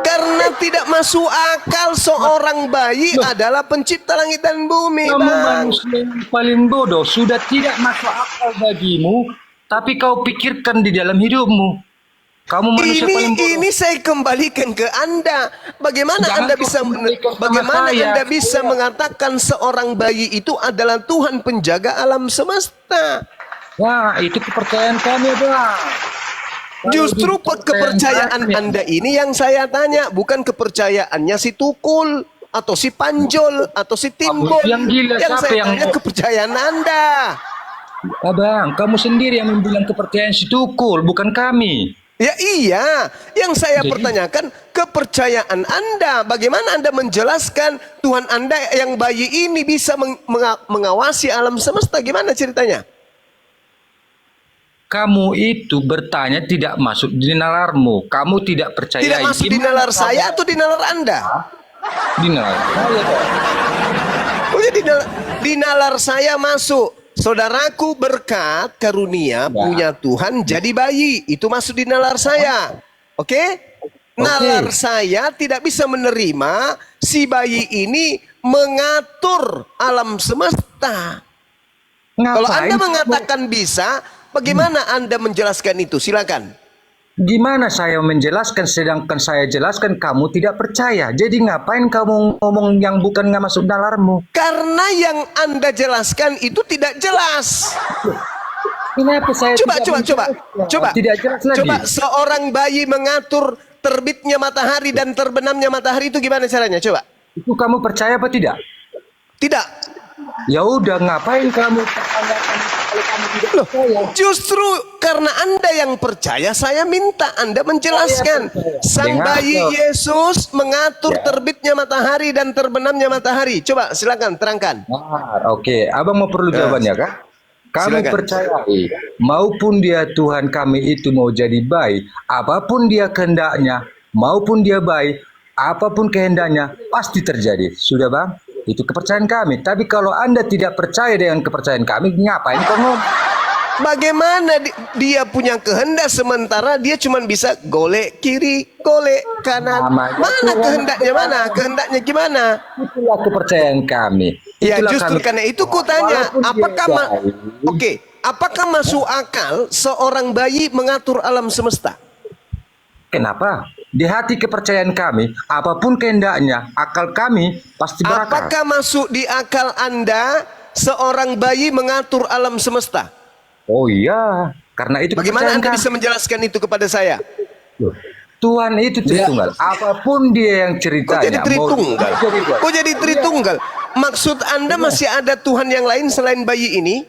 Karena tidak masuk akal seorang bayi adalah pencipta langit dan bumi, Kamu Bang. manusia yang paling bodoh, sudah tidak masuk akal bagimu, tapi kau pikirkan di dalam hidupmu. Kamu manusia paling bodoh. Ini saya kembalikan ke Anda. Bagaimana Anda bisa mengatakan seorang bayi itu adalah Tuhan penjaga alam semesta? Wah, itu kepercayaan kami, Bang. Justru kepercayaan Anda ini yang saya tanya, bukan kepercayaannya si Tukul atau si Panjol atau si Timbul. Yang saya tanya kepercayaan Anda. Abang, kamu sendiri yang membilang kepercayaan si Tukul, bukan kami. Ya iya, yang saya pertanyakan kepercayaan Anda. Bagaimana Anda menjelaskan Tuhan Anda yang bayi ini bisa mengawasi alam semesta? Gimana ceritanya? Kamu itu bertanya tidak masuk di nalarmu. Kamu tidak percaya. Tidak masuk di nalar saya atau di nalar Anda? Di nalar saya. Oh ya, di nalar saya masuk. Saudaraku berkat karunia punya Tuhan jadi bayi. Itu masuk di nalar saya. Oke? Nalar saya tidak bisa menerima si bayi ini mengatur alam semesta. Kalau Anda mengatakan bisa, bagaimana Anda menjelaskan itu? Silakan. Gimana saya menjelaskan sedangkan saya jelaskan kamu tidak percaya. Jadi ngapain kamu ngomong yang bukan nggak masuk nalarmu? Karena yang Anda jelaskan itu tidak jelas. Kenapa saya coba tidak jelas lagi? Coba seorang bayi mengatur terbitnya matahari dan terbenamnya matahari itu gimana caranya? Coba. Itu kamu percaya apa tidak? Tidak. Ya udah, ngapain kamu pertanyakan Loh, justru karena Anda yang percaya, saya minta Anda menjelaskan. Sang bayi Yesus mengatur terbitnya matahari dan terbenamnya matahari. Coba silakan terangkan. Oke, abang mau perlu jawabannya kah? Kami Silakan. percayai, maupun dia Tuhan kami itu mau jadi baik, apapun dia kehendaknya, maupun dia baik, apapun kehendaknya, pasti terjadi. Sudah bang? Itu kepercayaan kami. Tapi kalau Anda tidak percaya dengan kepercayaan kami, ngapain kau ngomong? Bagaimana dia punya kehendak sementara dia cuma bisa golek kiri, golek kanan. Mana kehendaknya mana? Kehendaknya gimana? Itulah kepercayaan kami. Ya Itulah justru kami. karena itu kutanya, Walaupun dia apakah baik. apakah masuk akal seorang bayi mengatur alam semesta? Kenapa? Di hati kepercayaan kami, apapun kehendaknya, akal kami pasti berakal. Apakah masuk di akal Anda seorang bayi mengatur alam semesta? Oh iya, karena itu Bagaimana kepercayaan Anda kami. bisa menjelaskan itu kepada saya? Loh, Tuhan itu Tritunggal. Apapun dia yang Kok ceritanya. jadi Tritunggal? Kok jadi Tritunggal? Maksud Anda masih ada Tuhan yang lain selain bayi ini?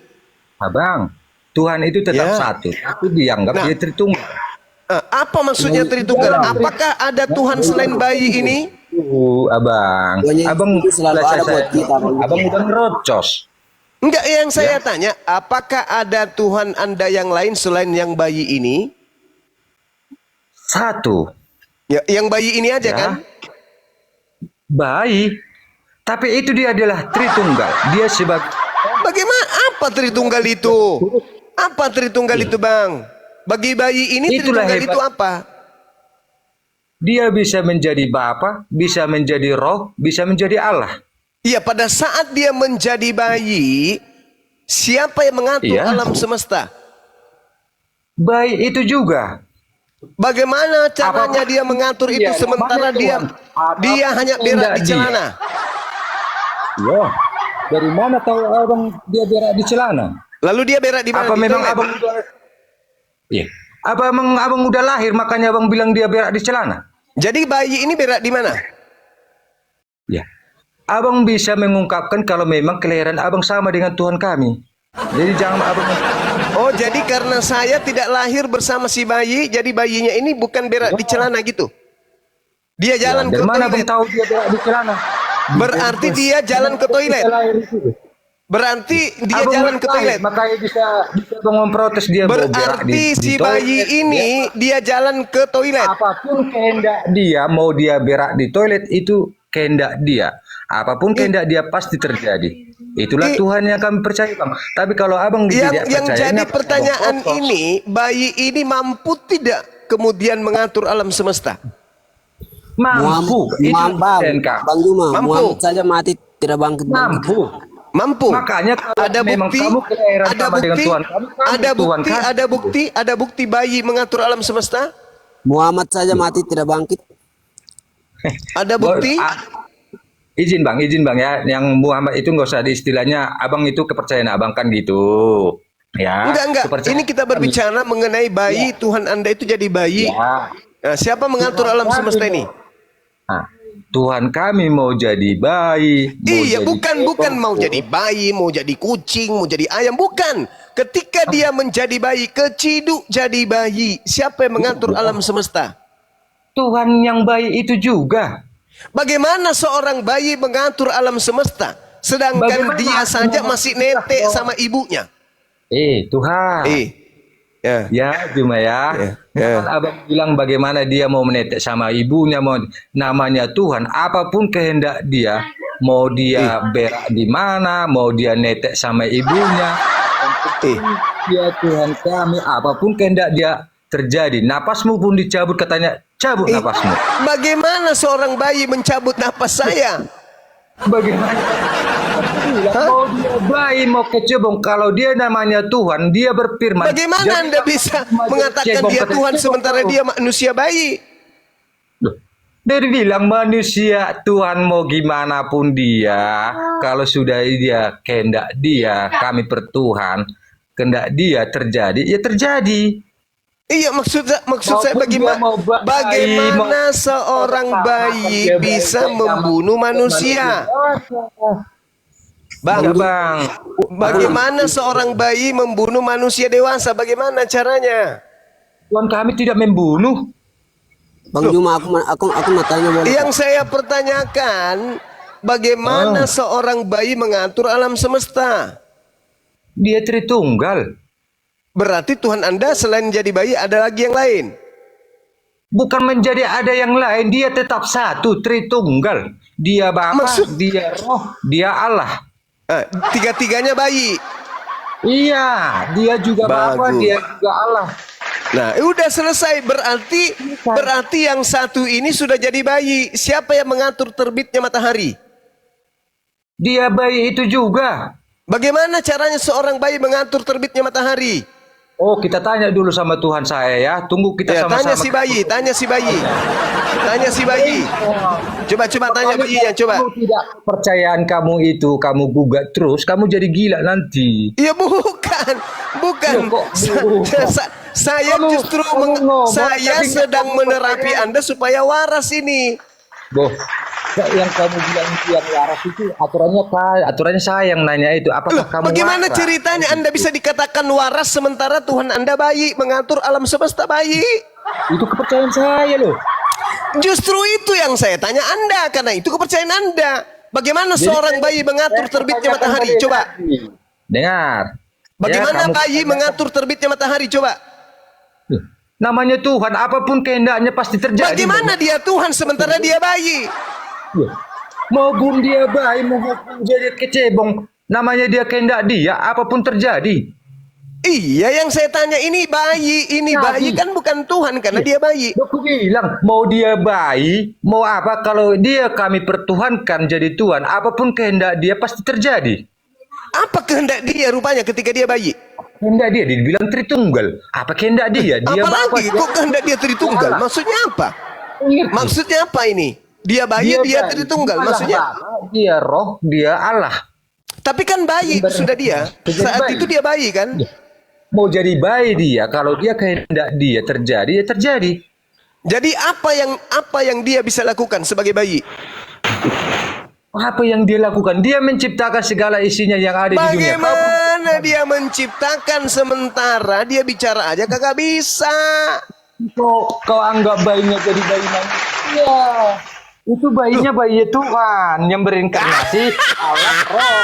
Abang, Tuhan itu tetap satu, tapi dianggap dia Tritunggal. Apa maksudnya Tritunggal? Apakah ada Tuhan selain bayi ini? Abang, abang selalu ada buat kita. abang udah ngerocos. Enggak, yang saya tanya, apakah ada Tuhan Anda yang lain selain yang bayi ini? Satu. Ya, yang bayi ini aja kan? Baik, tapi itu dia adalah Tritunggal. Dia sebagai Bagaimana? Apa Tritunggal itu? Apa Tritunggal itu, Bang? Bagi bayi ini Itulah Tritunggal hebat. itu apa? dia bisa menjadi Bapa, bisa menjadi Roh, bisa menjadi Allah. Iya, pada saat dia menjadi bayi, siapa yang mengatur alam semesta? Baik itu juga. Bagaimana caranya dia mengatur itu sementara dia hanya berak di celana? Ya, dari mana tahu abang dia berak di celana? Lalu dia berak di mana? Apa Di memang toilet? abang udah? Iya. Apa memang abang udah lahir makanya abang bilang dia berak di celana? Jadi bayi ini berak di mana? Ya. Abang bisa mengungkapkan kalau memang kelahiran abang sama dengan Tuhan kami. Jadi jangan abang. Oh, jadi karena saya tidak lahir bersama si bayi, jadi bayinya ini bukan berak di celana gitu. Dia jalan ke Dari mana abang toilet. tahu dia berak di celana? Berarti dia jalan ke toilet. Berarti dia Abang jalan baru ke lahir, toilet. makanya bisa abang memprotes dia mau berak Berarti di si toilet. bayi ini dia jalan ke toilet. Apapun kehendak dia, mau dia berak di toilet itu kehendak dia. Apapun kehendak dia pasti terjadi. Itulah Tuhan yang kami percaya, Bang. Tapi kalau abang tidak Yang percaya, jadi kenapa pertanyaan abang protes? ini, bayi ini mampu tidak kemudian mengatur alam semesta? Mampu. Itu kepercayaan kami. Bang Juma, Mampu. Muhammad saja mati tidak bangkit. Mampu. Mampu. Makanya kalau Ada memang bukti, kamu kelahiran ada sama dengan bukti, Tuhan kamu, kamu ada Tuhan bukti, kami. ada bukti bayi mengatur alam semesta? Muhammad saja mati tidak bangkit. Ada bukti? Izin bang ya, yang Muhammad itu nggak usah diistilahnya, abang itu kepercayaan abang kan gitu, ya. Enggak. Kepercayaan Ini kita berbicara mengenai bayi. Tuhan Anda itu jadi bayi. Ya. Nah, siapa mengatur alam semesta ini? Nah, Tuhan kami mau jadi bayi. Iya, bukan mau jadi bayi, mau jadi kucing, mau jadi ayam, bukan. Ketika dia menjadi bayi, keciduk jadi bayi, siapa yang mengatur alam semesta? Tuhan yang bayi itu juga. Bagaimana seorang bayi mengatur alam semesta, sedangkan Bagaimana dia saja masih netek sama ibunya? Tuhan. Ya, cuma ya. Kan abang bilang bagaimana dia mau menetek sama ibunya, mau namanya Tuhan. Apapun kehendak dia, mau dia berak di mana, mau dia netek sama ibunya. Dia Tuhan kami, apapun kehendak dia terjadi. Napasmu pun dicabut, katanya cabut napasmu. Bagaimana seorang bayi mencabut napas saya? Bagaimana? Mau dia bayi, mau kecebong, kalau dia namanya Tuhan, dia berfirman. Bagaimana Anda bisa mengatakan dia Tuhan sementara dia manusia bayi? Dari bilang manusia Tuhan mau gimana pun dia, kalau sudah dia kehendak dia, kami pertuhan, kehendak dia terjadi, ya terjadi. Iya, maksud saya bagaimana seorang bayi bisa membunuh manusia? Bang, Ya, Bang. bagaimana seorang bayi membunuh manusia dewasa? Bagaimana caranya? Tuhan kami tidak membunuh. Bang Juma, aku mau tanya boleh? Yang saya pertanyakan, bagaimana seorang bayi mengatur alam semesta? Dia Tritunggal. Berarti Tuhan Anda selain jadi bayi ada lagi yang lain? Bukan menjadi ada yang lain, dia tetap satu, Tritunggal. Dia Bapa, dia Roh, dia Allah. Tiga-tiganya bayi. Iya, dia juga Bapa, Bagus. dia juga Allah. Nah, udah selesai. Berarti yang satu ini sudah jadi bayi. Siapa yang mengatur terbitnya matahari? Dia bayi itu juga. Bagaimana caranya seorang bayi mengatur terbitnya matahari? Oh, kita tanya dulu sama Tuhan saya ya. Tunggu kita Ya, sama-sama. tanya si bayi. Coba tanya bayinya, coba. Kamu tidak kepercayaan kamu itu, kamu gugat terus, kamu jadi gila nanti. Iya, bukan. Saya justru saya sedang menerapi Anda supaya waras ini. Boh, yang kamu bilang itu yang waras itu aturannya saya yang nanya itu. Apakah kamu Bagaimana waras? ceritanya Anda bisa dikatakan waras sementara Tuhan Anda bayi, mengatur alam semesta bayi? Itu kepercayaan saya loh. Justru itu yang saya tanya Anda, karena itu kepercayaan Anda. Bagaimana seorang bayi mengatur terbitnya matahari? Coba. Dengar. Bagaimana bayi mengatur terbitnya matahari? Coba. Namanya Tuhan, apapun kehendaknya pasti terjadi. Bagaimana dia Tuhan sementara dia bayi? Maupun dia bayi, maupun jadi kecebong, namanya dia kehendak dia, apapun terjadi. Iya, yang saya tanya ini bayi kan bukan Tuhan karena dia bayi. Aku bilang mau dia bayi, mau apa, kalau dia kami pertuhankan jadi Tuhan, apapun kehendak dia pasti terjadi. Apa kehendak dia rupanya ketika dia bayi? Kehendak dia dibilang Tritunggal. Apa kehendak dia? Dia Apalagi kok kehendak dia Tritunggal? Maksudnya apa? Maksudnya apa ini? Dia bayi, dia Tritunggal. Maksudnya? Dia Roh, dia Allah. Tapi kan bayi sudah dia. Saat itu dia bayi kan? Mau jadi bayi dia, kalau dia kehendak dia terjadi, ya terjadi. Jadi apa yang dia bisa lakukan sebagai bayi? Apa yang dia lakukan? Dia menciptakan segala isinya yang ada di dunia. Bagaimana dia menciptakan sementara dia bicara aja kagak bisa? Kau anggap bayinya jadi bayi manusia. Itu bayinya bayi Tuhan yang berinkarnasi Allah Roh.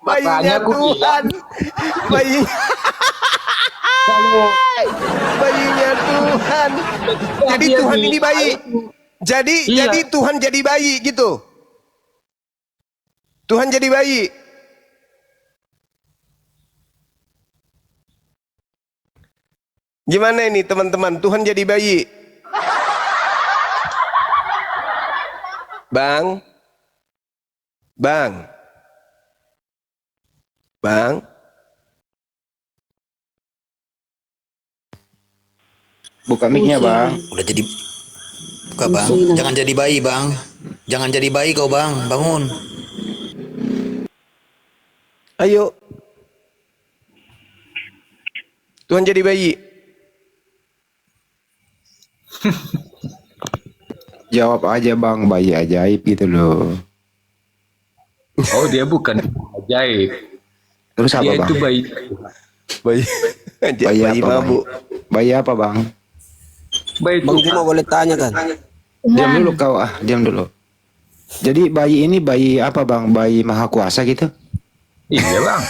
Bayinya Tuhan. Bayinya Tuhan. Jadi Tuhan ini bayi. Jadi Tuhan jadi bayi gitu. Tuhan jadi bayi. Gimana ini teman-teman? Tuhan jadi bayi. Bang. Buka mic-nya, Bang. Udah jadi buka, Bang. Jangan jadi bayi, Bang. Jangan jadi bayi kau, Bang. Bangun. Ayo. Tuhan jadi bayi. Jawab aja, Bang, bayi ajaib gitu loh. Oh, dia bukan ajaib. Terus apa, Dia Bang? itu bayi. Bayi Bayi apa, mabuk. Bang? Bayi apa, Bang? Bayi Bang Juma boleh tanya kan? Diam dulu kau, diam dulu. Jadi bayi ini bayi apa, Bang? Bayi maha kuasa gitu? Iya, Bang.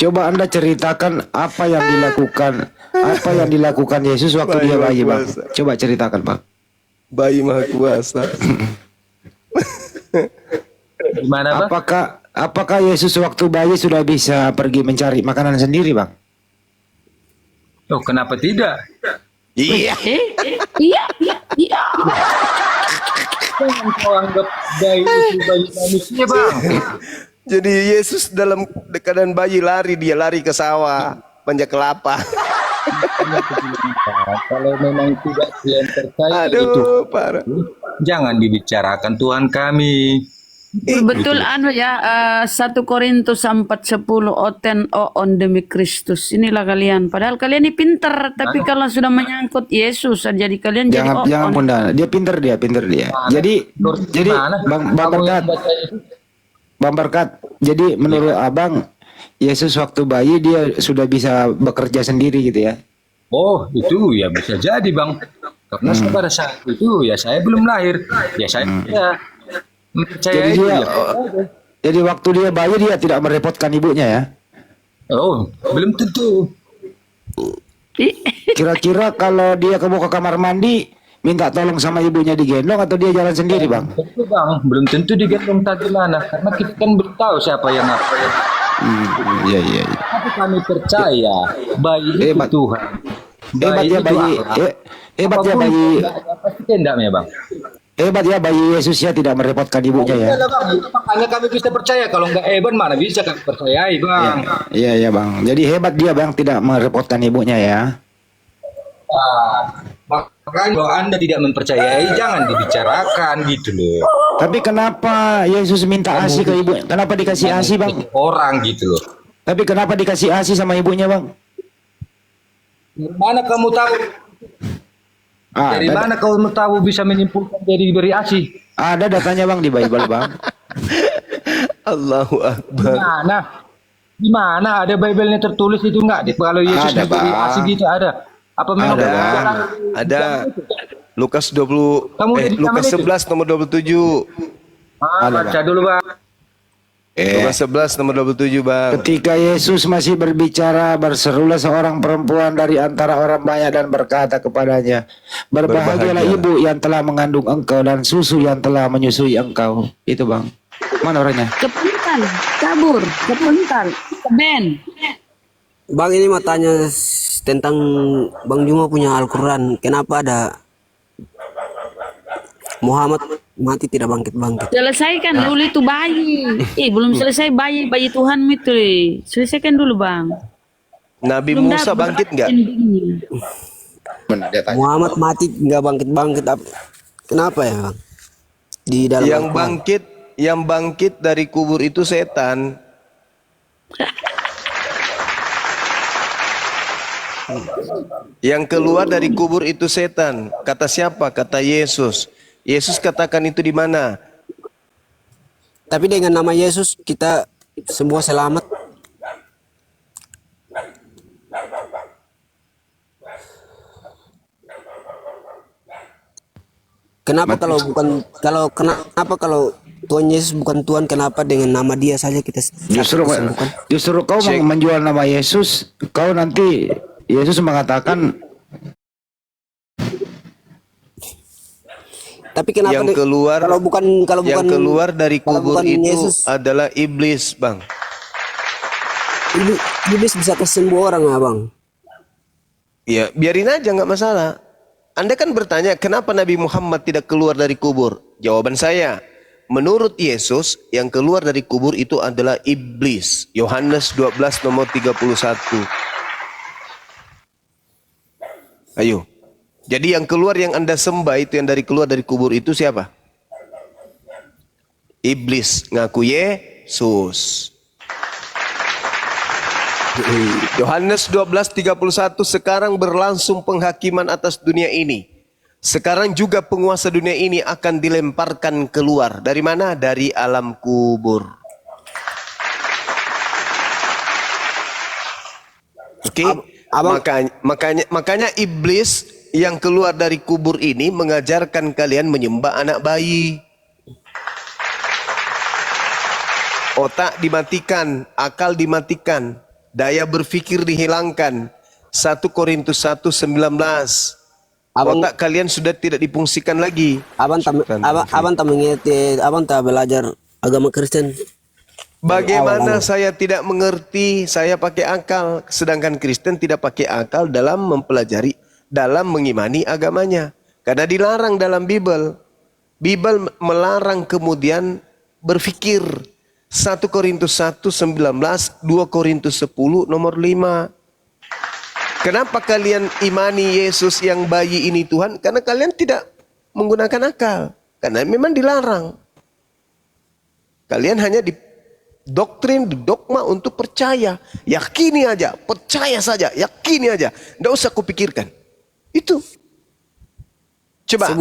Coba Anda ceritakan apa yang dilakukan Yesus waktu dia bayi, Bang. Coba ceritakan, Bang. Bayi maha kuasa. Gimana, Bang? Apakah Yesus waktu bayi sudah bisa pergi mencari makanan sendiri, Bang? Oh, kenapa tidak? Iya. Iya. Jangan kau anggap bayi itu bayi manusia, Bang. Jadi Yesus dalam keadaan bayi dia lari ke sawah, panjat kelapa. Kalau memang tidak kalian percaya itu, Aduh, parah. jangan dibicarakan Tuhan kami. Betul anu ya, 1 Korintus 4:10 oten on demi Kristus. Inilah kalian. Padahal kalian ini pintar, tapi kalau sudah menyangkut Yesus, jadi kalian jadi Jangan on. bunda, dia pinter dia. Jadi Bang Berkat. Jadi menurut abang, Yesus waktu bayi dia sudah bisa bekerja sendiri gitu ya? Oh, itu ya bisa jadi, Bang. Karena pada saat itu ya saya belum lahir. Ya saya ya Jadi mempercayai itu dia, ya. jadi waktu dia bayi dia tidak merepotkan ibunya ya? Oh, belum tentu. Kira-kira kalau dia mau ke kamar mandi, minta tolong sama ibunya digendong atau dia jalan sendiri, Bang? Tentu, Bang, belum tentu digendong tadi mana, karena kita kan belum tahu siapa yang apa. Iya. Tapi kami percaya bayi itu Tuhan. Hebat ya bayi. Hebat ya bayi. Pasti kendaknya, Bang. Hebat ya bayi Yesus ya, tidak merepotkan ibunya ya. Iyalah, Bang. Makanya kami bisa percaya. Kalau nggak hebat mana bisa kami percayai, Bang. Iya Bang. Jadi hebat dia Bang, tidak merepotkan ibunya ya. Makanya kalau Anda tidak mempercayai, jangan dibicarakan gitu loh. Tapi kenapa Yesus minta ASI ke ibu? Kenapa dikasih ASI, Bang? Orang gitu loh. Tapi kenapa dikasih ASI sama ibunya, Bang? Mana kamu tahu? Dari mana kamu tahu bisa menyimpulkan dia diberi ASI? Ada datanya, Bang, di Bible, Bang. Allahu Akbar. Di mana ada Bible-nya tertulis itu enggak? Kalau Yesus Ada, diberi Bang. ASI gitu ada. Apa memang Ada. Lukas 11 nomor 27. Baca dulu, Bang. Lukas 11 nomor 27, Bang. Ketika Yesus masih berbicara, berserulah seorang perempuan dari antara orang banyak dan berkata kepadanya, "Berbahagialah ibu yang telah mengandung engkau dan susu yang telah menyusui engkau." Itu, Bang. Mana orangnya? Kepuntal, kabur, kepuntal, Ben. Bang, ini mau tanya tentang Bang Juma punya Al-Quran. Kenapa ada Muhammad mati tidak bangkit-bangkit? Selesaikan dulu itu bayi. Belum selesai bayi Tuhan itu. Selesaikan dulu, Bang. Nabi Belum Musa dapat bangkit nggak? endingnya. Muhammad mati nggak bangkit-bangkit. Kenapa ya, Bang? Di dalam Yang bangkit dari kubur itu setan. Yang keluar dari kubur itu setan. Kata siapa? Kata Yesus. Yesus katakan itu di mana? Tapi dengan nama Yesus kita semua selamat. Kenapa kenapa kalau Tuhan Yesus bukan Tuhan, kenapa dengan nama Dia saja kita disembuhkan? Justru kau menjual nama Yesus, kau nanti Yesus mengatakan. Tapi kenapa yang keluar yang keluar dari kubur itu Yesus, adalah iblis, Bang. Iblis bisa kesembuh orang ya, Bang? Ya, biarin aja, nggak masalah. Anda kan bertanya, kenapa Nabi Muhammad tidak keluar dari kubur? Jawaban saya, menurut Yesus, yang keluar dari kubur itu adalah iblis. Yohanes 12 nomor 31. Ayo. Jadi yang keluar yang Anda sembah itu, yang keluar dari kubur itu siapa? Iblis ngaku Yesus. Yohanes 12:31, sekarang berlangsung penghakiman atas dunia ini. Sekarang juga penguasa dunia ini akan dilemparkan keluar. Dari mana? Dari alam kubur. Oke, makanya iblis yang keluar dari kubur ini mengajarkan kalian menyembah anak bayi. Otak dimatikan, akal dimatikan, daya berpikir dihilangkan. 1 Korintus 1:19. Otak kalian sudah tidak difungsikan lagi. Abang tak mengerti, abang tak belajar agama Kristen. Bagaimana saya tidak mengerti, saya pakai akal, sedangkan Kristen tidak pakai akal dalam mempelajari, dalam mengimani agamanya. Karena dilarang dalam Bible. Bible melarang kemudian berpikir. 1 Korintus 1:19, 2 Korintus 10 nomor 5. Kenapa kalian imani Yesus yang bayi ini Tuhan? Karena kalian tidak menggunakan akal. Karena memang dilarang. Kalian hanya di doktrin, di dogma untuk percaya. Yakini aja, percaya saja, yakini aja. Nggak usah kupikirkan. Itu. Coba.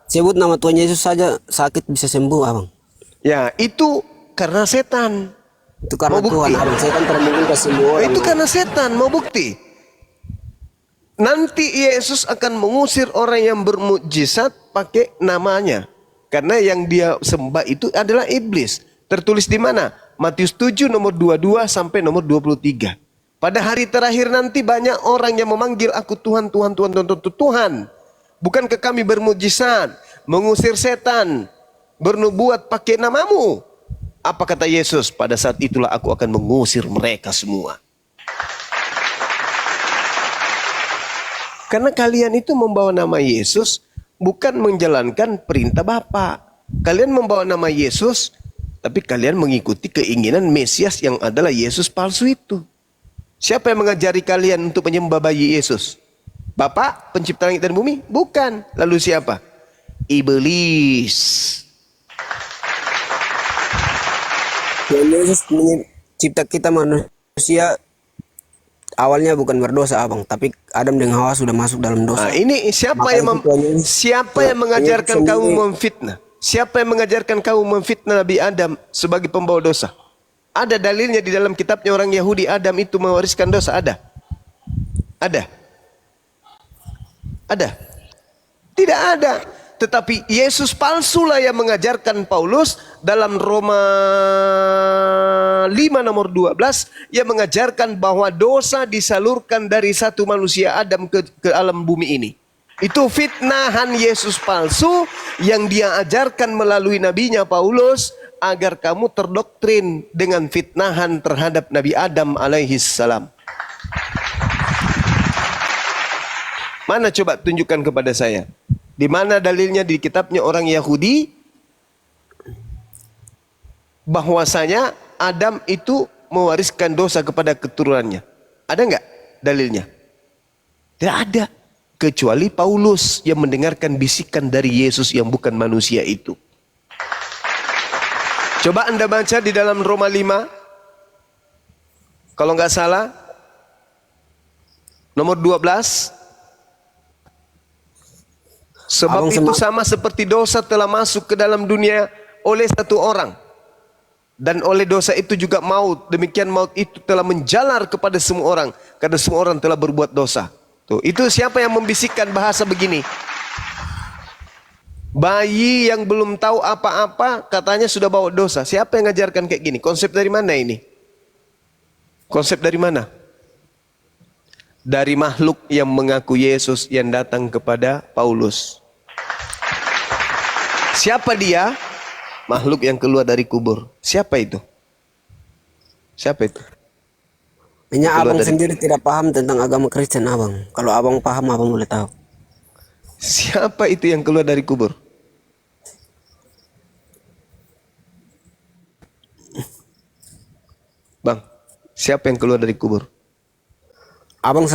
Sebut nama Tuhan Yesus saja sakit bisa sembuh, abang. Ya, itu karena setan. Itu karena mau Tuhan, bukti. abang. Setan tidak mungkin ke semua orang. Itu karena setan, mau bukti. Nanti Yesus akan mengusir orang yang bermukjizat pakai namanya. Karena yang dia sembah itu adalah iblis. Tertulis di mana? Matius 7 nomor 22 sampai nomor 23. Pada hari terakhir nanti banyak orang yang memanggil aku Tuhan, Tuhan, Tuhan, Tuhan, Tuhan, Tuhan. Bukankah kami bermukjizat, mengusir setan, bernubuat pakai namamu? Apa kata Yesus? Pada saat itulah aku akan mengusir mereka semua. Karena kalian itu membawa nama Yesus bukan menjalankan perintah Bapa. Kalian membawa nama Yesus, tapi kalian mengikuti keinginan Mesias yang adalah Yesus palsu itu. Siapa yang mengajari kalian untuk menyembah bayi Yesus? Bapa pencipta langit dan bumi? Bukan. Lalu siapa? Iblis. Tuhan Yesus mencipta kita manusia awalnya bukan berdosa, abang, tapi Adam dan Hawa sudah masuk dalam dosa. Nah, ini siapa yang mengajarkan kamu memfitnah? Siapa yang mengajarkan kamu memfitnah Nabi Adam sebagai pembawa dosa? Ada dalilnya di dalam kitabnya orang Yahudi, Adam itu mewariskan dosa, ada? Ada? Ada? Tidak ada. Tetapi Yesus palsulah yang mengajarkan Paulus dalam Roma 5 nomor 12 yang mengajarkan bahwa dosa disalurkan dari satu manusia Adam ke alam bumi ini. Itu fitnahan Yesus palsu yang dia ajarkan melalui nabinya Paulus agar kamu terdoktrin dengan fitnahan terhadap Nabi Adam alaihis salam. Mana coba tunjukkan kepada saya? Di mana dalilnya di kitabnya orang Yahudi bahwasanya Adam itu mewariskan dosa kepada keturunannya? Ada nggak dalilnya? Tidak ada. Kecuali Paulus yang mendengarkan bisikan dari Yesus yang bukan manusia itu. Coba Anda baca di dalam Roma 5. Kalau nggak salah. Nomor 12. Sebab itu sama seperti dosa telah masuk ke dalam dunia oleh satu orang. Dan oleh dosa itu juga maut. Demikian maut itu telah menjalar kepada semua orang. Karena semua orang telah berbuat dosa. Tuh, itu siapa yang membisikkan bahasa begini? Bayi yang belum tahu apa-apa katanya sudah bawa dosa. Siapa yang ngajarkan kayak gini? Konsep dari mana ini? Konsep dari mana? Dari makhluk yang mengaku Yesus yang datang kepada Paulus. Siapa dia? Makhluk yang keluar dari kubur. Siapa itu? Siapa itu? Hanya abang sendiri tidak paham tentang agama Kristen, abang. Kalau abang paham, abang boleh tahu. Siapa itu yang keluar dari kubur? Bang, siapa yang keluar dari kubur? Abang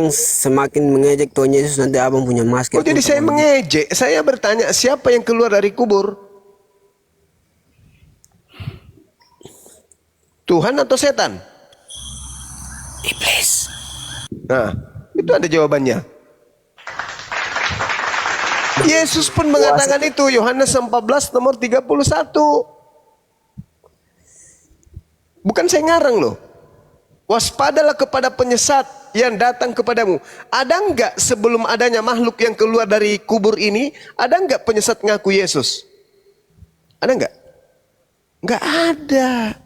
semakin mengejek Tuhan Yesus, nanti abang punya masker. Oh, jadi saya mengejek. Saya bertanya, siapa yang keluar dari kubur? Tuhan atau setan? Iblis. Nah, itu ada jawabannya. Yesus pun mengatakan itu, Yohanes 14 nomor 31. Bukan saya ngarang loh. Waspadalah kepada penyesat yang datang kepadamu. Ada enggak sebelum adanya makhluk yang keluar dari kubur ini, ada enggak penyesat ngaku Yesus? Ada enggak? Enggak ada.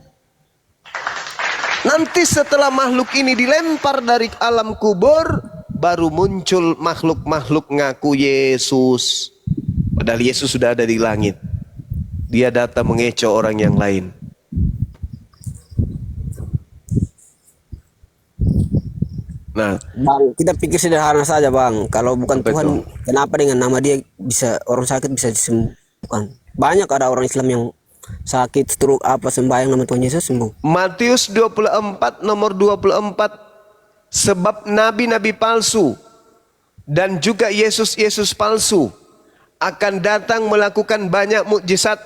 Nanti setelah makhluk ini dilempar dari alam kubur, baru muncul makhluk-makhluk ngaku Yesus. Padahal Yesus sudah ada di langit. Dia datang mengecoh orang yang lain. Nah, bang, kita pikir sederhana saja, bang. Kalau bukan Tuhan, kenapa dengan nama dia bisa orang sakit bisa disembuhkan? Banyak ada orang Islam yang sakit, stroke, apa sembahyang nama Tuhan Yesus sembuh. Matius 24 nomor 24. Sebab nabi-nabi palsu dan juga Yesus palsu akan datang melakukan banyak mukjizat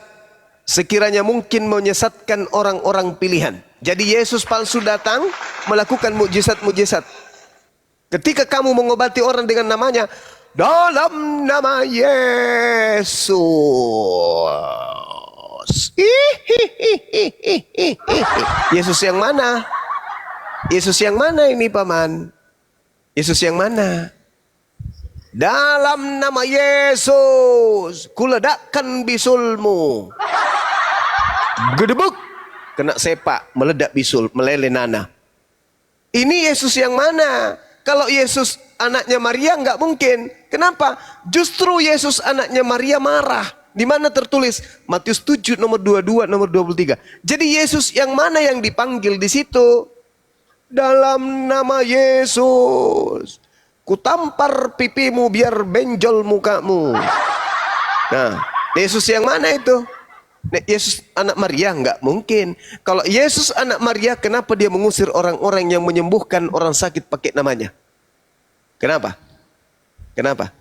sekiranya mungkin menyesatkan orang-orang pilihan. Jadi Yesus palsu datang melakukan mukjizat-mukjizat. Ketika kamu mengobati orang dengan namanya, dalam nama Yesus. Yesus yang mana? Yesus yang mana ini paman? Yesus yang mana? Dalam nama Yesus, kuledakkan bisulmu. Gedebuk, kena sepak, meledak bisul, meleleh nanah. Ini Yesus yang mana? Kalau Yesus anaknya Maria nggak mungkin. Kenapa? Justru Yesus anaknya Maria marah. Di mana tertulis? Matius 7 nomor 22 nomor 23. Jadi Yesus yang mana yang dipanggil di situ? Dalam nama Yesus, kutampar pipimu biar benjol mukamu. Nah, Yesus yang mana itu? Yesus anak Maria? Nggak mungkin. Kalau Yesus anak Maria, kenapa dia mengusir orang-orang yang menyembuhkan orang sakit pakai namanya? Kenapa? Kenapa?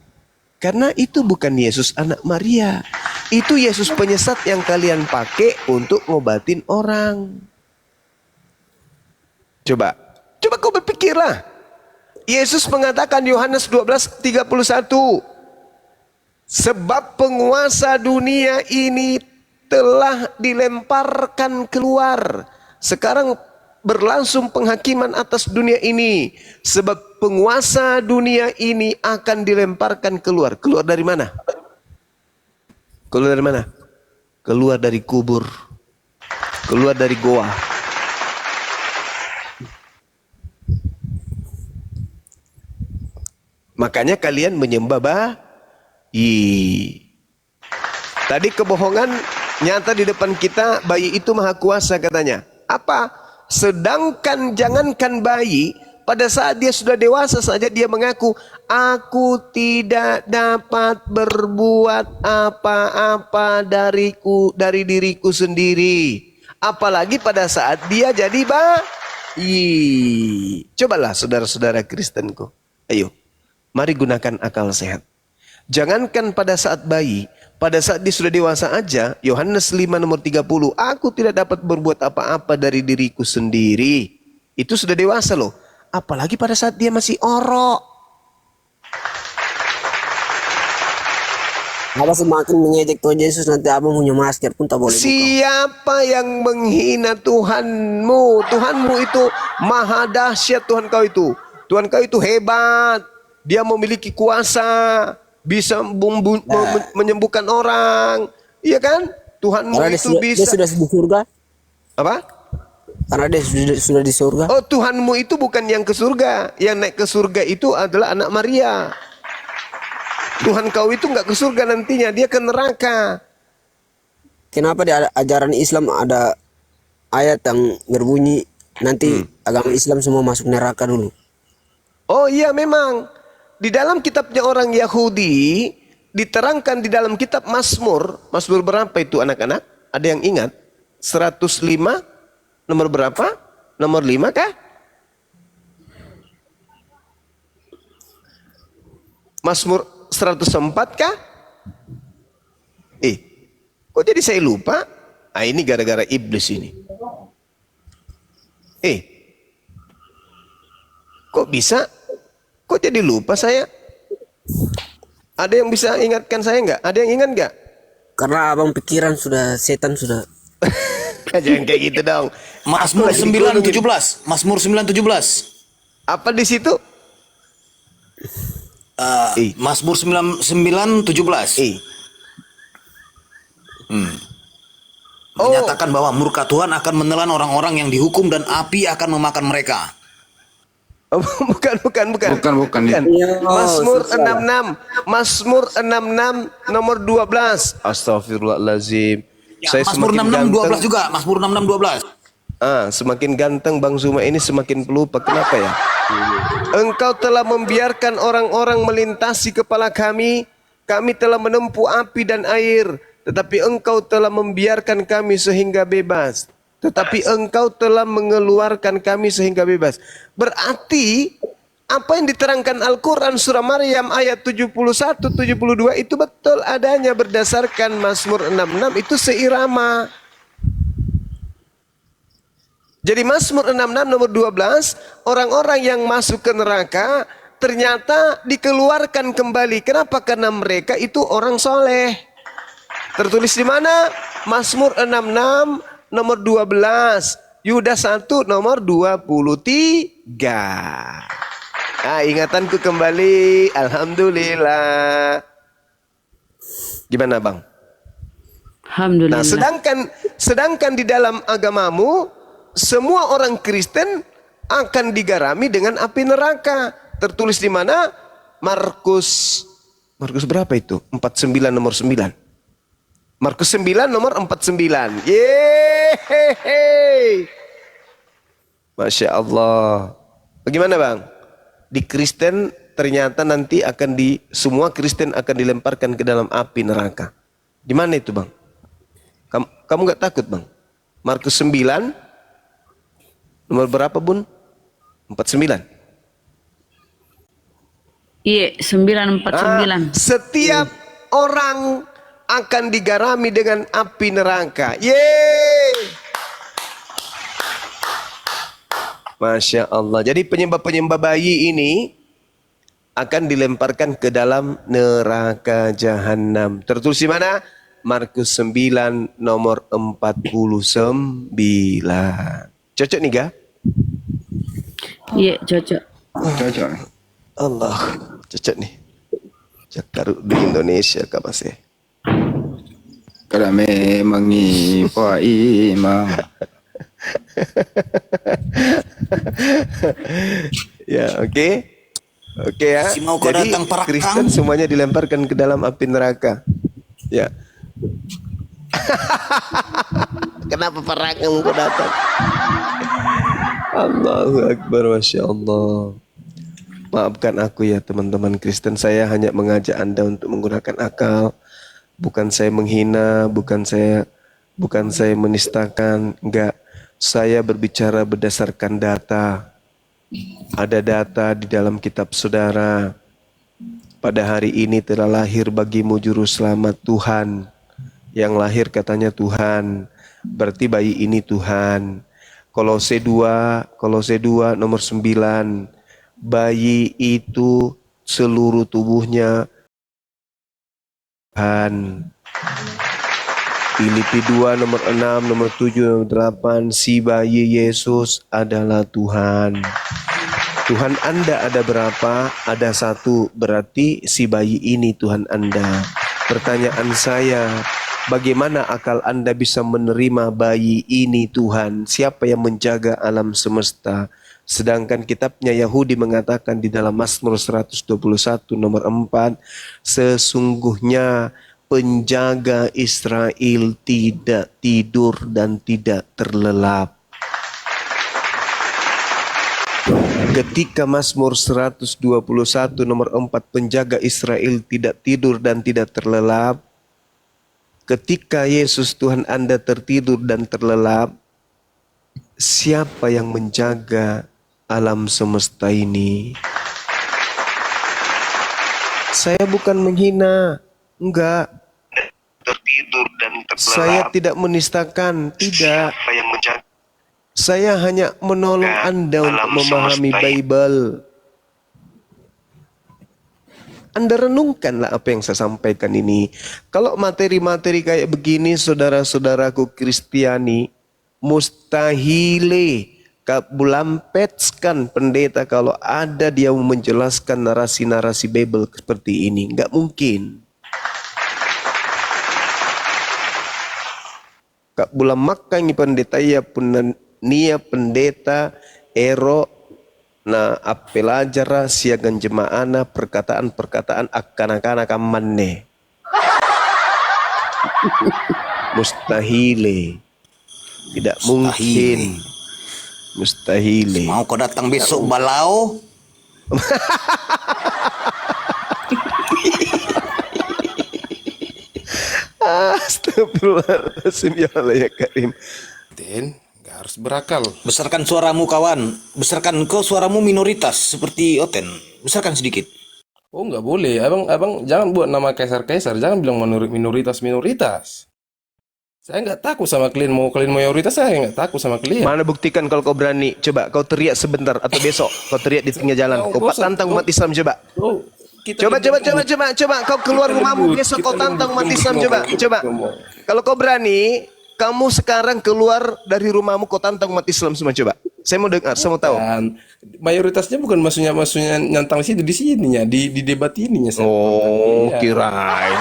Karena itu bukan Yesus anak Maria. Itu Yesus penyesat yang kalian pakai untuk ngobatin orang. Coba kau berpikirlah. Yesus mengatakan Yohanes 12:31, sebab penguasa dunia ini telah dilemparkan keluar. Sekarang berlangsung penghakiman atas dunia ini. Sebab penguasa dunia ini akan dilemparkan keluar. Keluar dari mana? Keluar dari mana? Keluar dari kubur. Keluar dari goa. Makanya kalian menyembah bayi. Tadi kebohongan nyata di depan kita, bayi itu maha kuasa katanya. Apa? Sedangkan jangankan bayi, pada saat dia sudah dewasa saja dia mengaku, aku tidak dapat berbuat apa-apa dari diriku sendiri. Apalagi pada saat dia jadi bayi. Cobalah saudara-saudara Kristenku. Ayo, mari gunakan akal sehat. Jangankan pada saat bayi, pada saat dia sudah dewasa aja, Yohanes 5 nomor 30, aku tidak dapat berbuat apa-apa dari diriku sendiri. Itu sudah dewasa loh. Apalagi pada saat dia masih orok. Apa semakin mengejek Tuhan Yesus, nanti abang punya masker pun tak boleh buka. Siapa yang menghina Tuhanmu? Tuhanmu itu maha dahsyat, Tuhan kau itu. Tuhan kau itu hebat. Dia memiliki kuasa, bisa menyembuhkan orang. Iya kan? Tuhanmu Karena itu dia bisa. sudah di surga. Apa? Karena dia sudah di surga. Oh, Tuhanmu itu bukan yang ke surga. Yang naik ke surga itu adalah anak Maria. Tuhan kau itu nggak ke surga nantinya, dia ke neraka. Kenapa di ajaran Islam ada ayat yang berbunyi nanti agama Islam semua masuk neraka dulu? Oh iya, memang di dalam kitabnya orang Yahudi diterangkan di dalam kitab Mazmur. Mazmur berapa itu anak-anak? Ada yang ingat? 105 nomor berapa? Nomor 5 kah? Mazmur 104 kah? Kok jadi saya lupa? Ah, ini gara-gara iblis ini. Kok bisa? Kok jadi lupa saya? Ada yang bisa ingatkan saya nggak? Ada yang ingat nggak? Karena abang pikiran sudah setan sudah. Jangan kayak gitu dong. Mazmur 9:17. Mazmur 9:17. Apa di situ? Mazmur 9:17. Menyatakan bahwa murka Tuhan akan menelan orang-orang yang dihukum dan api akan memakan mereka. Oh, bukan. Mazmur 66. Mazmur 66 nomor 12. Astagfirullahalazim. Ya, Mazmur 66:12 juga. Mazmur 66:12. Semakin ganteng Bang Zuma ini semakin pelupa. Kenapa ya? Engkau telah membiarkan orang-orang melintasi kepala kami. Kami telah menempuh api dan air. Tetapi engkau telah membiarkan kami sehingga bebas. Tetapi engkau telah mengeluarkan kami sehingga bebas. Berarti apa yang diterangkan Al-Quran surah Maryam ayat 71, 72 itu betul adanya berdasarkan Mazmur 66 itu seirama. Jadi Mazmur 66 nomor 12, orang-orang yang masuk ke neraka ternyata dikeluarkan kembali. Kenapa? Karena mereka itu orang soleh. Tertulis di mana? Mazmur 66 nomor 12, Yudas 1 nomor 23. Ah, ingatanku kembali. Alhamdulillah. Gimana, Bang? Alhamdulillah. Nah, sedangkan di dalam agamamu semua orang Kristen akan digarami dengan api neraka. Tertulis di mana? Markus berapa itu? 49 nomor 9. Markus 9 nomor 49. Yeay. Masya Allah. Bagaimana, Bang? Di Kristen ternyata nanti semua Kristen akan dilemparkan ke dalam api neraka. Di mana itu, Bang? Kamu nggak takut, Bang? Markus 9 nomor berapa, Bun? 49. Iya, 949. Setiap orang akan digarami dengan api neraka. Yeay. Masya Allah. Jadi penyembah-penyembah bayi ini akan dilemparkan ke dalam neraka jahanam. Tertulis di mana? Markus 9 nomor 49. Cocok nih, Ga? Iya, cocok. Cocok. Allah, cocok nih. Cakaru di Indonesia kapasnya. Kada memang ipa imam. Ya, oke. Oke ya. Si mau kau Jadi datang perakang. Kristen semuanya dilemparkan ke dalam api neraka. Ya. Kenapa perakang kau datang? Allahu Akbar, Masya Allah. Maafkan aku ya teman-teman Kristen. Saya hanya mengajak Anda untuk menggunakan akal. Bukan saya menghina, bukan saya menistakan, enggak. Saya berbicara berdasarkan data. Ada data di dalam kitab saudara. Pada hari ini telah lahir bagimu juru selamat Tuhan. Yang lahir katanya Tuhan. Berarti bayi ini Tuhan. Kolose 2 nomor 9. Bayi itu seluruh tubuhnya Tuhan. Filipi 2 nomor 6, nomor 7, nomor 8. Si bayi Yesus adalah Tuhan. Tuhan Anda ada berapa? Ada satu. Berarti si bayi ini Tuhan Anda. Pertanyaan saya, bagaimana akal Anda bisa menerima bayi ini Tuhan? Siapa yang menjaga alam semesta? Sedangkan kitabnya Yahudi mengatakan di dalam Mazmur 121 nomor 4, sesungguhnya penjaga Israel tidak tidur dan tidak terlelap. Ketika Mazmur 121 nomor 4, penjaga Israel tidak tidur dan tidak terlelap. Ketika Yesus Tuhan Anda tertidur dan terlelap, siapa yang menjaga alam semesta ini? Saya bukan menghina, enggak. Tertidur dan terlelap. Saya tidak menistakan, tidak. Siapa yang menjaga? Saya hanya menolong Anda untuk memahami Bible. Anda renungkanlah apa yang saya sampaikan ini. Kalau materi-materi kayak begini, saudara-saudaraku Kristiani, mustahile bulampetskan pendeta kalau ada dia menjelaskan narasi-narasi Bible seperti ini. Nggak mungkin. Kak bulam makangi pendeta ya nia pendeta ero na apelajara siagan jemaana perkataan-perkataan akan manne. Mustahile. Tidak mungkin. Mustahile. Mau kau datang besok balau? Astagfirullahaladzim ya Allah ya Karim. Tin, harus berakal. Besarkan suaramu kawan. Besarkan, kau suaramu minoritas seperti Oten. Besarkan sedikit. Oh nggak boleh, abang jangan buat nama kaisar-kaisar, jangan bilang minoritas. Saya nggak takut sama kalian, mau kalian mayoritas saya nggak takut sama kalian. Mana buktikan kalau kau berani? Coba kau teriak sebentar atau besok kau teriak di pinggir jalan. Kau tantang umat Islam coba. Coba kau keluar rumahmu besok kau tantang umat Islam coba. Kalau kau berani, kamu sekarang keluar dari rumahmu kau tantang umat Islam semua coba. Saya mau dengar, saya mau tahu. Mayoritasnya bukan maksudnya nyantang situ di sininya, di debat ininya. Oh, kirain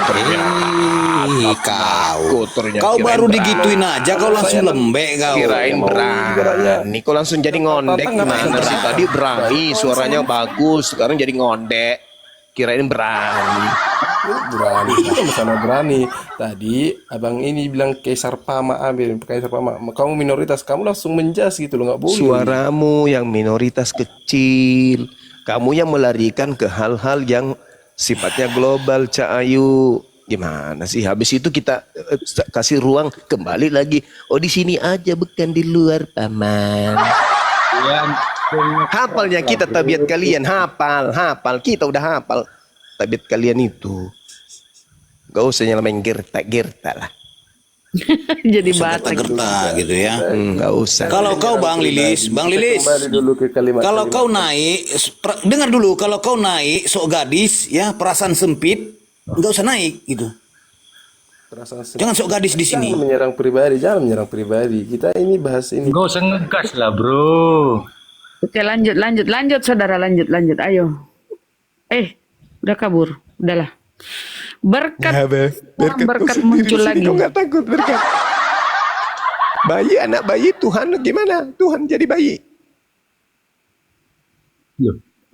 Kau baru digituin aja, kau langsung lembek kau. Kirain berani, kau langsung jadi ngondek. Gimana sih tadi berani, suaranya bagus, sekarang jadi ngondek. Kirain berani. Kita sama berani. Tadi abang ini bilang kaisar Pama, kamu minoritas, kamu langsung menjas gitu loh, nggak boleh. Suaramu yang minoritas kecil, kamu yang melarikan ke hal-hal yang sifatnya global, Cak Ayu. Gimana sih? Habis itu kita kasih ruang kembali lagi. Oh di sini aja, bukan di luar, Paman. Hafalnya kita tabiat kalian, hafal kita udah hafal tabiat kalian itu. Gak usah nyelamain gerta lah. Jadi batak gitu ya. Gak usah. Kalau kau Bang Lilis, kalau kau naik, dengar dulu, kalau kau naik sok gadis ya, perasaan sempit, nggak usah naik gitu. Jangan sok gadis di sini. Jangan menyerang pribadi. Kita ini bahas ini. Gak usah ngegas lah bro. Oke, lanjut saudara, lanjut, ayo. Udah kabur, udahlah. Berkat muncul lagi. Kau nggak takut berkat? Anak bayi Tuhan gimana? Tuhan jadi bayi.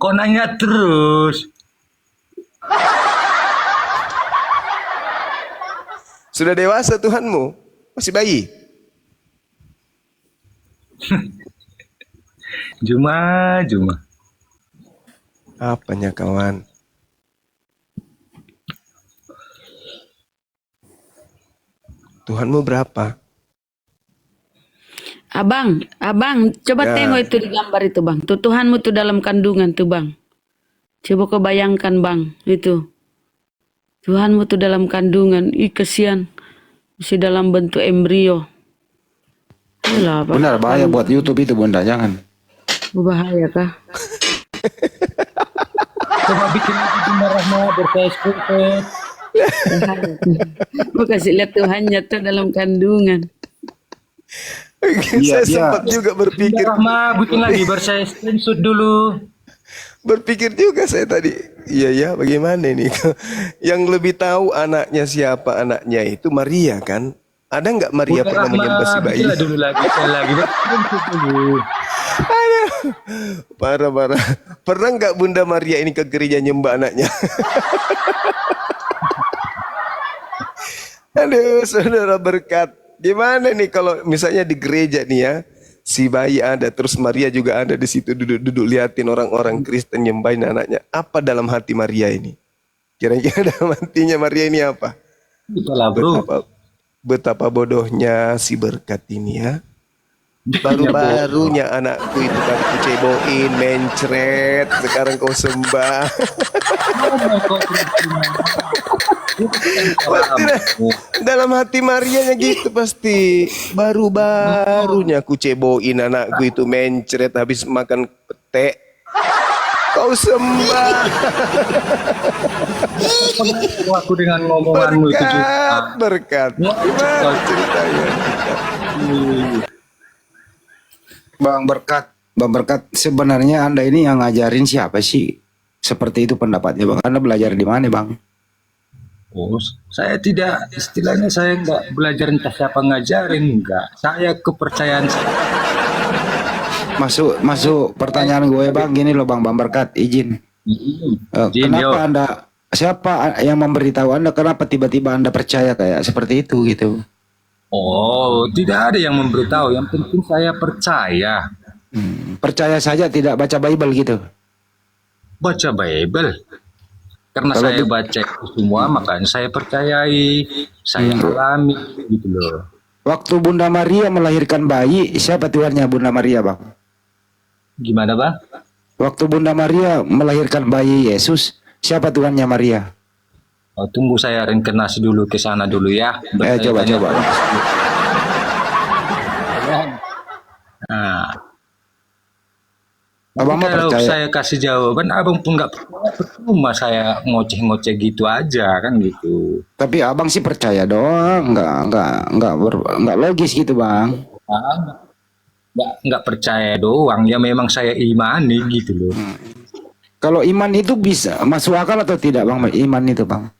Kok nanya terus? Sudah dewasa Tuhanmu, masih bayi. Juma. Apanya kawan? Tuhanmu berapa? Abang, coba tengok itu di gambar itu bang. Tuh Tuhanmu tuh dalam kandungan tuh bang. Coba kau bayangkan bang, itu. Tuhanmu tuh dalam kandungan, kesian. Masih dalam bentuk embrio. Yalah, Benar, bahaya buat YouTube itu bunda, jangan. Berbahaya kah? Coba bikin Bunda Rahma berfacebook. Gue kasih lihat Tuhannya tuh dalam kandungan. Saya sempat juga berpikir. Rahma bikin lagi, saya screenshot dulu. Berpikir juga saya tadi. Iya, bagaimana ini? Yang lebih tahu anaknya siapa, anaknya itu Maria kan? Ada nggak Maria pernah menyembah si bayi? Dulu lagi. Aduh, parah. Pernah nggak Bunda Maria ini ke gereja nyembah anaknya? Aduh, saudara berkat. Gimana nih kalau misalnya di gereja nih ya, si bayi ada, terus Maria juga ada di situ duduk liatin orang-orang Kristen nyembahin anaknya. Apa dalam hati Maria ini? Kira-kira dalam hatinya Maria ini apa? Itulah bro. Betapa bodohnya si berkat ini ya. Baru-barunya anakku itu kan kuceboin, mencret, sekarang kau sembah. Dalam hati Marianya gitu pasti. Baru-barunya kuceboin anakku itu mencret habis makan pete. Kau sembah. Aku dengan ngomonganmu itu juga. Berkat. Gimana ceritanya? Bang Berkat, sebenarnya Anda ini yang ngajarin siapa sih? Seperti itu pendapatnya Bang. Anda belajar di mana Bang? Oh, saya tidak, istilahnya saya nggak belajar entah siapa ngajarin, enggak. Saya kepercayaan saya. Masuk pertanyaan gue Bang, gini loh Bang Berkat, izin. Kenapa Anda, siapa yang memberitahu Anda, kenapa tiba-tiba Anda percaya kayak seperti itu gitu? Oh, tidak ada yang memberitahu, yang penting saya percaya. Percaya saja, tidak baca Bible gitu? Baca Bible. Karena kalau saya baca itu semua, makanya saya percayai, saya alami gitu loh. Waktu Bunda Maria melahirkan bayi, siapa tuannya Bunda Maria, Bang? Gimana, Bang? Waktu Bunda Maria melahirkan bayi Yesus, siapa tuannya Maria? Oh, tunggu saya reinkarnasi dulu ke sana dulu ya. Coba. Nah, Abang mah kalau percaya. saya kasih jawaban, abang pun nggak percuma saya ngoceh-ngoceh gitu aja kan gitu. Tapi abang sih percaya doang, nggak logis gitu, Bang. Nggak percaya doang, ya memang saya imani gitu loh. Kalau iman itu bisa masuk akal atau tidak, Bang? Iman itu, Bang.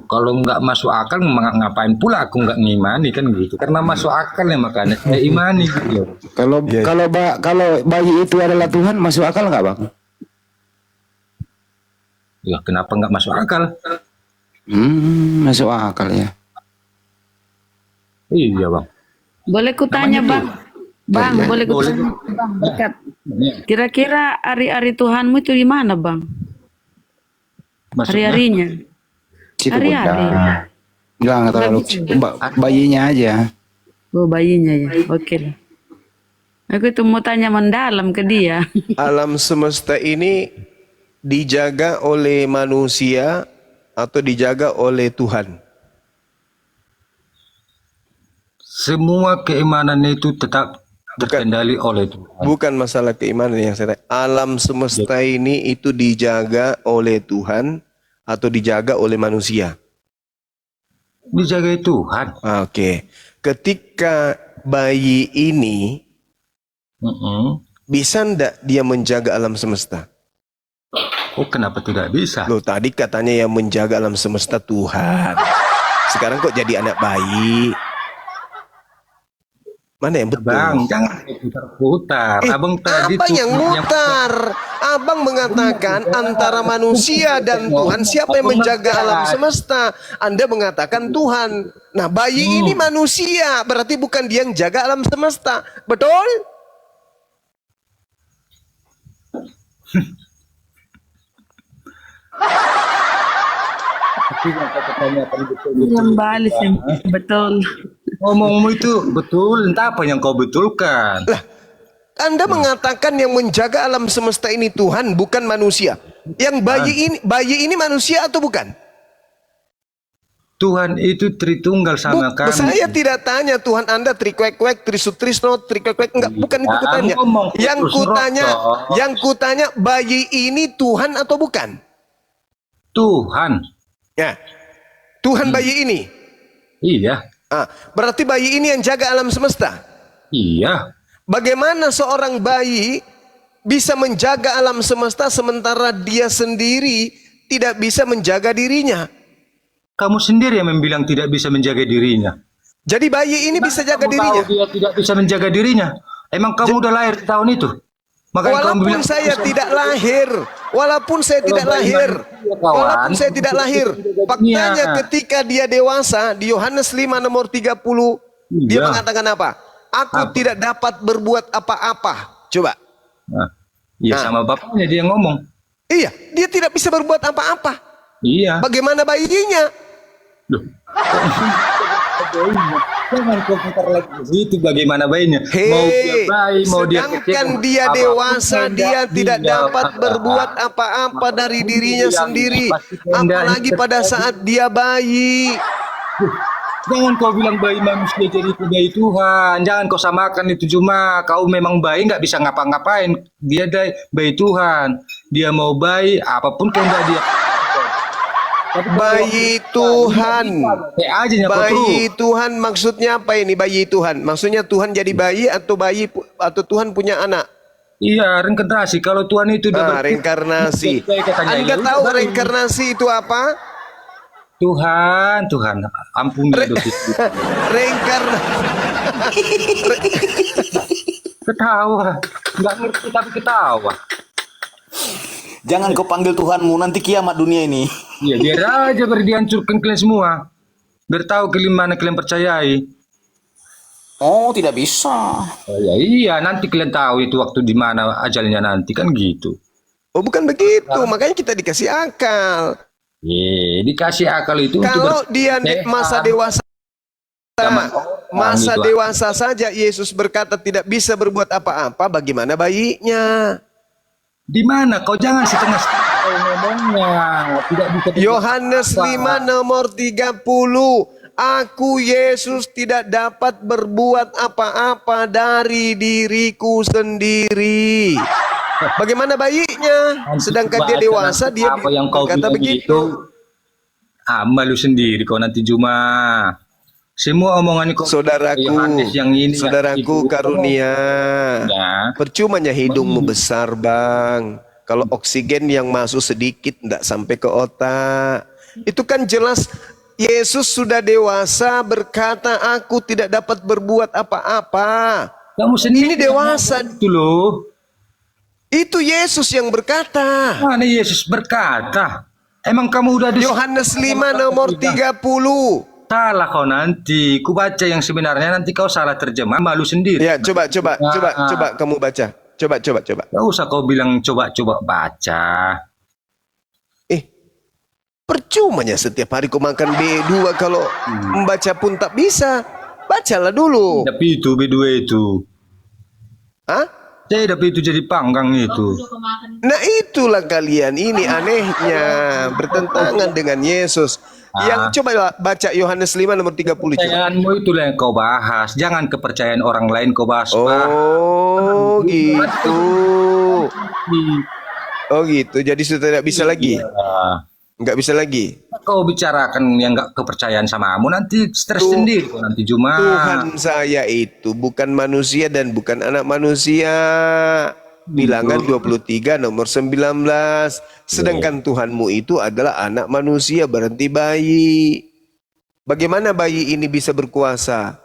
Kalau nggak masuk akal, ngapain pula aku nggak ngimani kan gitu. Karena masuk akal ya makanya saya imani gitu loh. Kalau bayi itu adalah Tuhan, masuk akal nggak, Bang? Ya kenapa nggak masuk akal? Masuk akal ya. Iya, Bang. Boleh kutanya, Bang? Bang, boleh kutanya, Bang? Berkat. Kira-kira hari-hari Tuhanmu itu di mana, Bang? Hari-harinya. Situ Hari-hari. Enggak terlalu. Bayinya aja. Oh, bayinya ya. Oke lah. Aku itu mau tanya mendalam ke dia. Alam semesta ini dijaga oleh manusia atau dijaga oleh Tuhan? Semua keimanan itu tetap terkendali oleh Tuhan. Bukan masalah keimanan yang saya tanya. Alam semesta ini itu dijaga oleh Tuhan atau dijaga oleh manusia? Dijaga Tuhan. Oke. Ketika bayi ini bisa ndak dia menjaga alam semesta? Oh, kenapa tidak bisa? Loh, tadi katanya yang menjaga alam semesta Tuhan. Sekarang kok jadi anak bayi? Mana yang betul? Bang, jangan putar-putar. Abang tadi Abang yang mutar. Abang mengatakan antara manusia dan Tuhan, siapa yang menjaga alam semesta? Anda mengatakan Tuhan. Nah, bayi ini manusia, berarti bukan dia yang jaga alam semesta. Betul? Kembali sih. Betul. Ngomongmu itu betul, entah apa yang kau betulkan. Lah, Anda mengatakan yang menjaga alam semesta ini Tuhan, bukan manusia. Yang bayi ini manusia atau bukan? Tuhan itu Tritunggal sama kami. Saya tidak tanya Tuhan Anda trikwek-kwek, trisutrisno, trikwek-kwek, enggak, bukan itu kutanya. Yang kutanya bayi ini Tuhan atau bukan? Tuhan. Ya. Tuhan bayi ini. Iya. Berarti bayi ini yang jaga alam semesta. Iya. Bagaimana seorang bayi bisa menjaga alam semesta sementara dia sendiri tidak bisa menjaga dirinya? Kamu sendiri yang bilang tidak bisa menjaga dirinya. Jadi bayi ini bisa jaga dirinya? Tahu dia tidak bisa menjaga dirinya. Emang kamu udah lahir di tahun itu? Makanya Walaupun saya tidak lahir, walaupun saya tidak lahir, faktanya ketika dia dewasa di Yohanes 5 nomor 30, dia mengatakan apa? Aku tidak dapat berbuat apa-apa. Coba. Sama bapaknya dia ngomong. Iya, dia tidak bisa berbuat apa-apa. Iya. Bagaimana bayinya? Jangan komentar lagi begitu, bagaimana bayinya. Mau dia bayi, mau dia kecil, sedangkan dia dewasa, dia tidak dapat berbuat apa-apa dari dirinya sendiri, apalagi pada saat dia bayi. Jangan kau bilang bayi manusia jadi itu bayi Tuhan. Jangan kau samakan itu, cuma kau memang bayi nggak bisa ngapa-ngapain. Dia bayi Tuhan. Dia mau bayi apapun kehendak dia. Bayi Tuhan. Bayi Tuhan maksudnya apa ini bayi Tuhan? Maksudnya Tuhan jadi bayi atau Tuhan punya anak? Iya, reinkarnasi. Kalau Tuhan itu reinkarnasi. Anda tahu reinkarnasi itu apa? Tuhan, ampuni dosa. Ketawa, nggak ngerti tapi ketawa. Jangan kau panggil Tuhanmu, nanti kiamat dunia ini. Iya, biar aja dihancurkan kalian semua. Biar tahu kalian mana kalian percayai. Oh, tidak bisa. Oh, ya iya, nanti kalian tahu itu waktu di mana ajalnya nanti kan gitu. Oh, bukan begitu. Makanya kita dikasih akal. Dikasih akal itu untuk Kalau dia masa dewasa, masa dewasa saja Yesus berkata tidak bisa berbuat apa-apa, bagaimana bayinya? Di mana? Kau jangan setengah-setengah ngomongnya. Tidak bisa berbuat Yohanes apa-apa. 5 nomor 30. Aku Yesus tidak dapat berbuat apa-apa dari diriku sendiri. Bagaimana bayinya? Sedangkan dia dewasa, dia apa yang kau berkata bilang begitu. itu amal lu sendiri kau nanti Juma. Semua omongan kau Yohanes yang ini Saudaraku karunia. Percumanya hidungmu besar, Bang. Kalau oksigen yang masuk sedikit tidak sampai ke otak. Itu kan jelas Yesus sudah dewasa berkata aku tidak dapat berbuat apa-apa. Kamu sendiri ini dewasa itu loh. Itu Yesus yang berkata. Mana Yesus berkata? Emang kamu udah di Yohanes 5 nomor 30. Salah kau nanti. Ku baca yang sebenarnya nanti kau salah terjemah malu sendiri. Ya, coba kamu baca. Coba. Gak usah kau bilang coba baca. Percumanya setiap hari kau makan B2 kalau membaca pun tak bisa. Bacalah dulu. Tapi itu B2 itu. Hah? Tapi itu jadi panggang itu. Nah itulah kalian ini anehnya bertentangan dengan Yesus. Yang coba baca Yohanes 5 nomor 30. Kepercayaanmu itulah yang kau bahas. Jangan kepercayaan orang lain kau bahas. Oh gitu. Oh gitu. Jadi sudah tidak bisa lagi. Nggak bisa lagi. Kau bicarakan yang nggak kepercayaan sama kamu nanti stres sendiri kau nanti Juma. Tuhan saya itu bukan manusia dan bukan anak manusia. Bilangan 23 nomor 19. Sedangkan Tuhanmu itu adalah anak manusia, berarti bayi. Bagaimana bayi ini bisa berkuasa?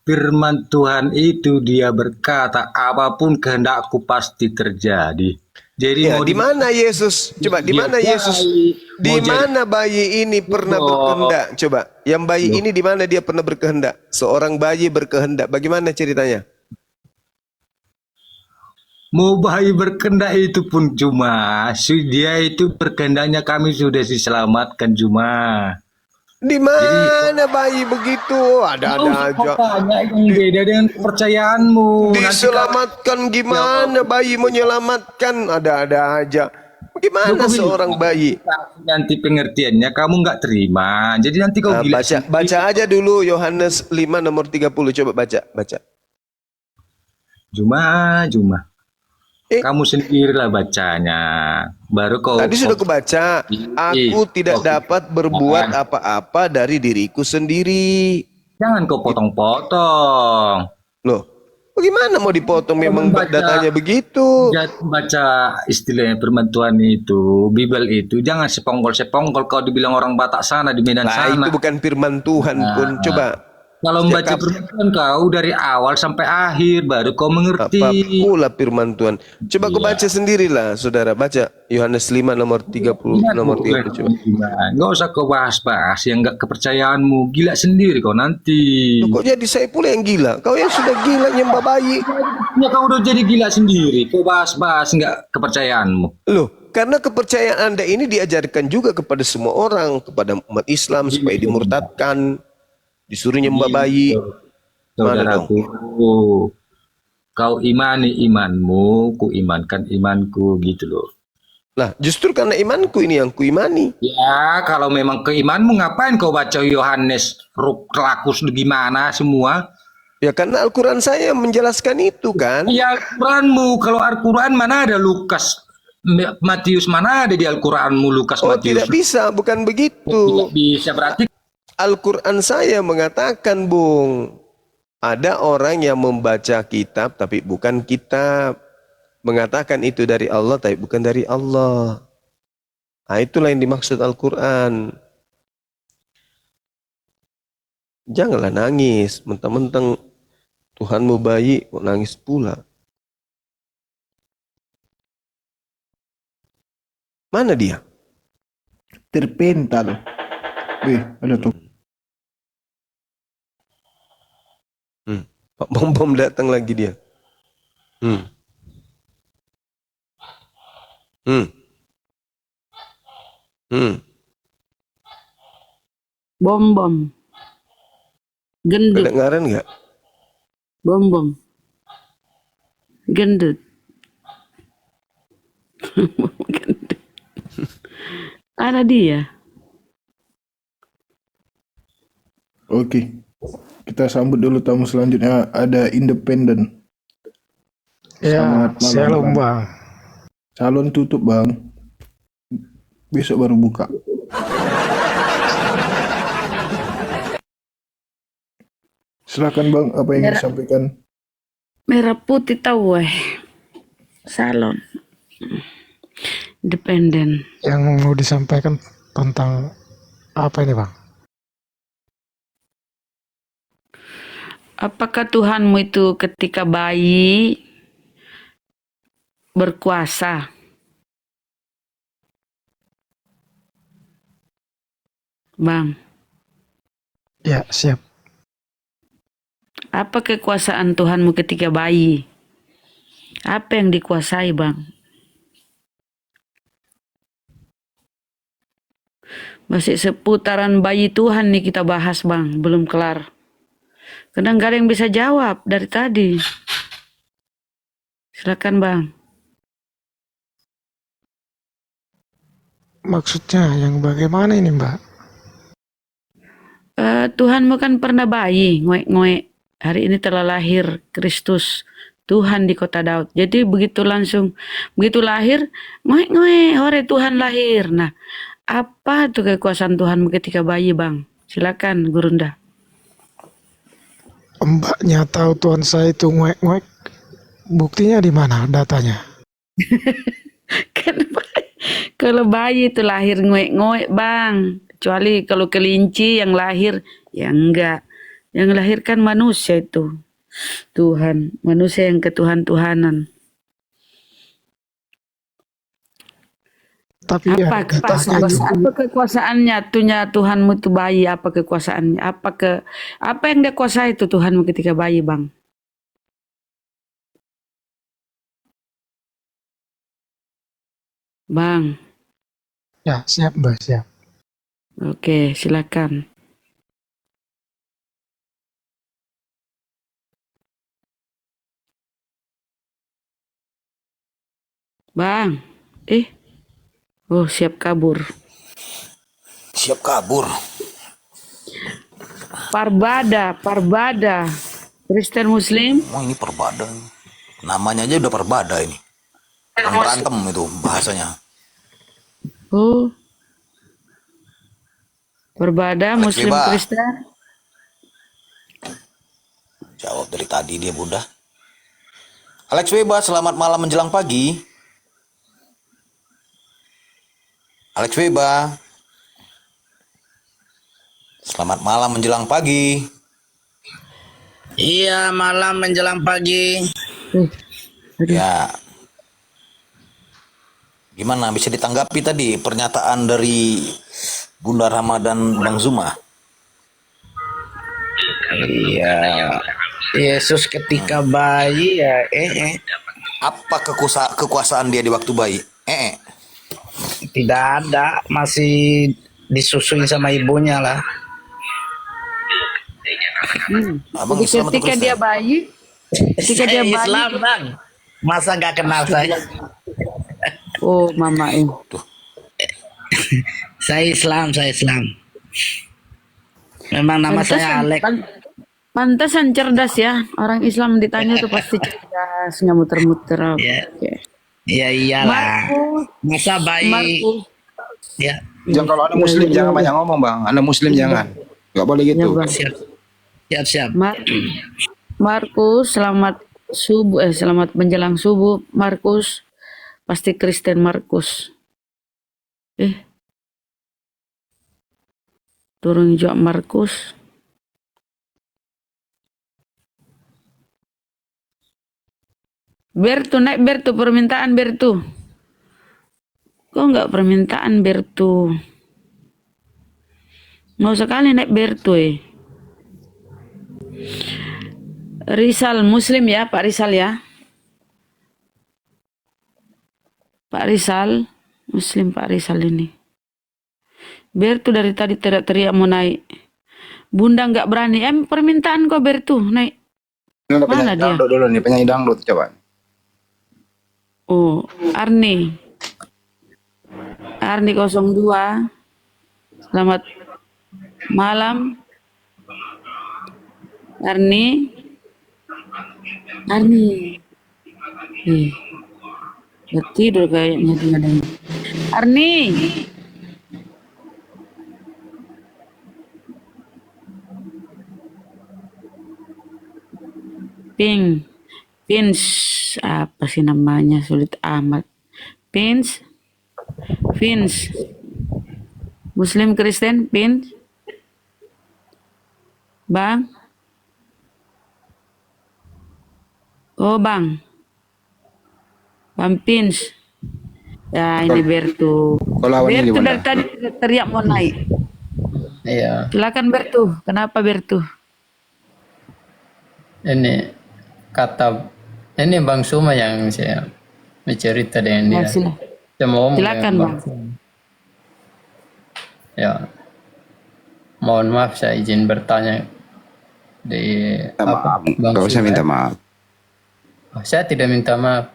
Firman Tuhan itu dia berkata apapun kehendakku pasti terjadi. Jadi ya, di mana Yesus? Coba di mana Yesus? Di mana bayi ini pernah berkehendak? Coba, yang bayi ini di mana dia pernah berkehendak? Seorang bayi berkehendak. Bagaimana ceritanya? Mau bayi berkehendak itu pun Juma. Dia itu berkehendaknya kami sudah diselamatkan Juma. Di mana bayi begitu? Ada aja. Banyak yang beda dengan kepercayaanmu. Diselamatkan gimana bayi menyelamatkan? Ada aja. Bagaimana seorang bayi? Nanti pengertiannya kamu nggak terima. Jadi nanti kau gila. Baca aja dulu Yohanes 5 nomor 30. Coba baca. Juma. Kamu sendirilah bacanya. Baru kau. Tadi sudah kubaca. Aku tidak dapat berbuat apa-apa dari diriku sendiri. Jangan kau potong-potong. Loh, bagaimana mau dipotong? Memang datanya begitu. Baca istilahnya firman Tuhan itu, Bible itu, jangan sepongkol-sepongkol kau dibilang orang Batak sana di Medan sana. Itu bukan firman Tuhan pun. Coba. Kalau membaca firman Tuhan kau dari awal sampai akhir baru kau mengerti. Apa pula firman Tuhan? Coba kau baca sendirilah, saudara. Baca Yohanes 5 nomor 30 nomor 30 coba. Enggak usah kau bahas-bahas yang enggak kepercayaanmu. Gila sendiri kau nanti. Kok jadi saya pula yang gila? Kau yang sudah gila nyembah bayi. Ya kau udah jadi gila sendiri. Kau bahas-bahas enggak kepercayaanmu. Loh, karena kepercayaan Anda ini diajarkan juga kepada semua orang, kepada umat Islam supaya dimurtadkan. Disuruh nyembah bayi. Saudaraku, kau imani imanmu, ku imankan imanku gitu loh. Lah, justru karena imanku ini yang ku imani. Ya, kalau memang keimanmu ngapain kau baca Yohanes, Lakus gimana semua? Ya karena Al-Quran saya menjelaskan itu kan. Ya Al-Quranmu, kalau Al-Quran mana ada Lukas, Matius, mana ada di Al-Quranmu Lukas, Matius? Tidak bisa, bukan begitu. Tidak bisa, berarti Al-Quran saya mengatakan, Bung, ada orang yang membaca kitab tapi bukan kitab. Mengatakan itu dari Allah tapi bukan dari Allah. Nah, itulah yang dimaksud Al-Quran. Janganlah nangis, mentang-mentang Tuhanmu bayi, kok nangis pula. Mana dia? Terpental. Ada tuh. Pak Bom datang lagi dia. Bom. Gendut. Kedengaran nggak? Bom. Gendut. Gendut. Ada dia. Oke. Kita sambut dulu tamu selanjutnya. Ada Independen. Ya, Selamat malam, shalom Bang. bang. Calon tutup, Bang. Besok baru buka. Silakan, Bang, apa yang ingin disampaikan? Merah putih tahu salon. Independen. Yang mau disampaikan tentang apa ini bang? Apakah Tuhanmu itu ketika bayi berkuasa? Bang. Ya, siap. Apa kekuasaan Tuhanmu ketika bayi? Apa yang dikuasai, Bang? Masih seputaran bayi Tuhan nih kita bahas, Bang. Belum kelar. Kadang gak ada yang bisa jawab dari tadi. Silakan, Bang. Maksudnya yang bagaimana ini mbak? Tuhanmu kan pernah bayi, ngoek-ngoek. Hari ini telah lahir Kristus, Tuhan di kota Daud. Jadi begitu lahir, ngoek-ngoek, hore Tuhan lahir. Nah, apa tuh kekuasaan Tuhanmu ketika bayi, Bang? Silakan, Gurunda. Mbaknya tahu Tuhan saya itu ngoek-ngoek. Buktinya di mana datanya? Kalau bayi itu lahir ngoek-ngoek, Bang. Kecuali kalau kelinci yang lahir, ya enggak. Yang lahir kan manusia itu. Tuhan. Manusia yang ketuhan-tuhanan. Tapi apa kekuasaannya? Tuhnya Tuhanmu itu bayi, apa kekuasaannya? Apa yang dia kuasai itu Tuhanmu ketika bayi, Bang? Bang. Ya, siap, Mbak, siap. Oke, silakan. Bang. Oh, siap kabur. Siap kabur. Parbada. Kristen Muslim. Oh, ini perbada. Namanya aja udah perbada ini. Berantem itu bahasanya. Oh. Perbada Alex Muslim Beba. Kristen. Jawab dari tadi dia Bunda. Alex Weba, selamat malam menjelang pagi. Alex Weba. Selamat malam menjelang pagi. Iya, malam menjelang pagi. Ya. Gimana bisa ditanggapi tadi pernyataan dari Bunda Rama dan Bang Zuma? Iya. Yesus ketika bayi ya Apa kekuasaan dia di waktu bayi? Tidak ada, masih disusui sama ibunya lah. Abang Jadi Islam atau ketika Kristen? dia bayi, Saya Islam, Bang. Masa nggak kenal saya? Oh, mama ini. Saya Islam. Memang nama saya Alex. Pantesan cerdas ya. Orang Islam ditanya tuh pasti cerdas, nggak muter-muter. Ya iyalah. Masa bayi. Markus. Ya. Jangan kalau ada muslim jangan banyak ngomong bang. Ada muslim jangan. Gak boleh gitu. Siap. Markus, selamat subuh. Selamat menjelang subuh. Markus, pasti Kristen Markus. Turun jawab Markus. Bertu, naik Bertu, permintaan Bertu. Kok enggak permintaan Bertu? Mau sekali naik Bertu Rizal Muslim ya, Pak Rizal ya. Pak Rizal, Muslim Pak Rizal ini. Bertu dari tadi teriak-teriak mau naik. Bunda nggak berani. Permintaan kok Bertu naik. Ini ada Mana penyanyi dia? dangdut dulu nih, penyanyi dangdut coba. Oh, Arni. Arni 02. Selamat malam. Arni. Arni. Udah tidur kayaknya dia. Arni. Pins, apa sih namanya, sulit amat. Pins, Muslim Kristen, Pins, Bang. Oh Bang, Pins. Ya ini Bertu. Bertu dari tadi teriak mau naik. Iya. Silakan Bertu. Kenapa Bertu? Ini kata ini Bang Suma yang saya bercerita dengan dia. Saya mau ngomong Silakan dengan Bang. Suma. Ya, mohon maaf saya izin bertanya di apa Bang Gak usah Suma. minta maaf. Saya tidak minta maaf.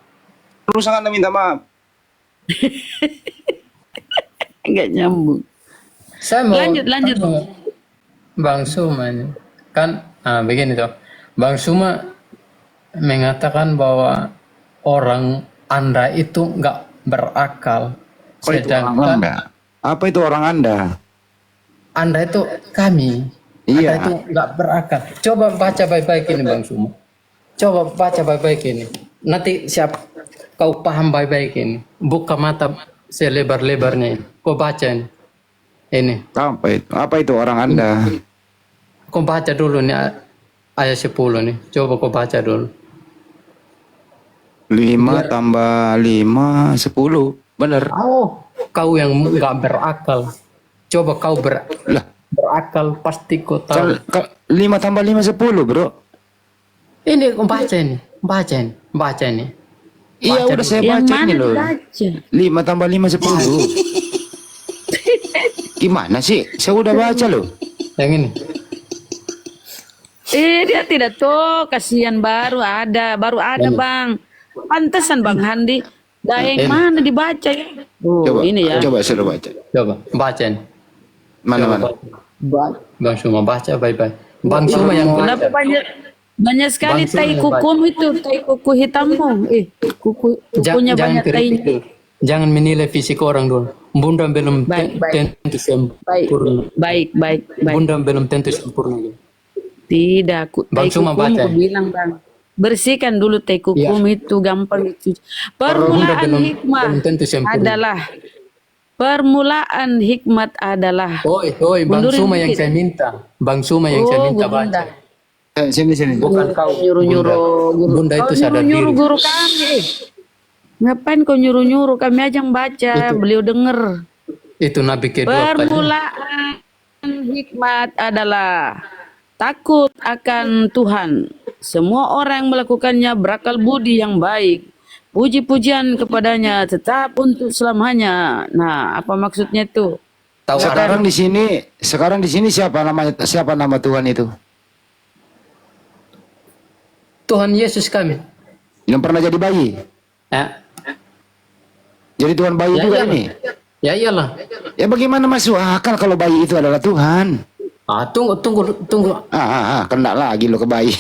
Terus Anda minta maaf. Enggak nyambung. Saya mau Lanjut. tanya Bang Suma ini. Kan begini toh. Bang Suma mengatakan bahwa orang Anda itu nggak berakal. Oh, itu orang Anda. Apa itu orang Anda? Anda itu kami. Iya. Anda itu nggak berakal. Coba baca baik-baik ini Bang Suma. Coba baca baik-baik ini. Nanti siap kau paham baik-baik ini. Buka mata selebar-lebarnya. Kau baca ini. Ini. Apa itu orang Anda? Kau baca dulu nih ayat 10 nih. Coba kau baca dulu. 5 tambah 5 10. Benar. Oh, kau yang nggak berakal. Coba kau berakal pasti kau tahu. 5 tambah 5 10, Bro. Ini kau baca ini. Baca ini. Iya, udah saya baca ini loh. 5 tambah 5 10. Gimana sih? Saya udah baca loh. Yang ini. Dia tidak tuh, kasihan baru ada Bang. Pantesan Bang Handi. Yang mana dibaca ya? Oh, Coba, ini ya. coba suruh baca. Coba baca ini. Mana? Bang Suma baca baik-baik. Bang Suma yang Kenapa banyak sekali Bang Suma tai yang kukum itu, tai kuku hitammu. Kukunya banyak tainya. Jangan menilai fisik orang dulu. Bunda belum tentu sempurna. Baik. Bunda belum tentu sempurna. Tidak, Bang tai Suma kukum baca. ku bilang Bang. Bersihkan dulu tai kukum itu, gampang itu. Permulaan hikmat adalah Oi, Bang Suma yang saya minta. Bang Suma yang saya minta baca. Sini. Bukan kau nyuruh guru. Bunda itu sadar diri. Nyuruh guru kami. Ngapain kau nyuruh kami aja yang baca, beliau denger. Itu Nabi kedua. Permulaan hikmat adalah takut akan Tuhan. Semua orang yang melakukannya berakal budi yang baik. Puji-pujian kepadanya tetap untuk selamanya. Nah, apa maksudnya itu? Sekarang di sini siapa nama Tuhan itu? Tuhan Yesus kami. Yang pernah jadi bayi? Jadi Tuhan bayi juga ini? Ya iyalah. Ya bagaimana masuk akal kalau bayi itu adalah Tuhan? Tunggu. Kena lagi lo ke bayi.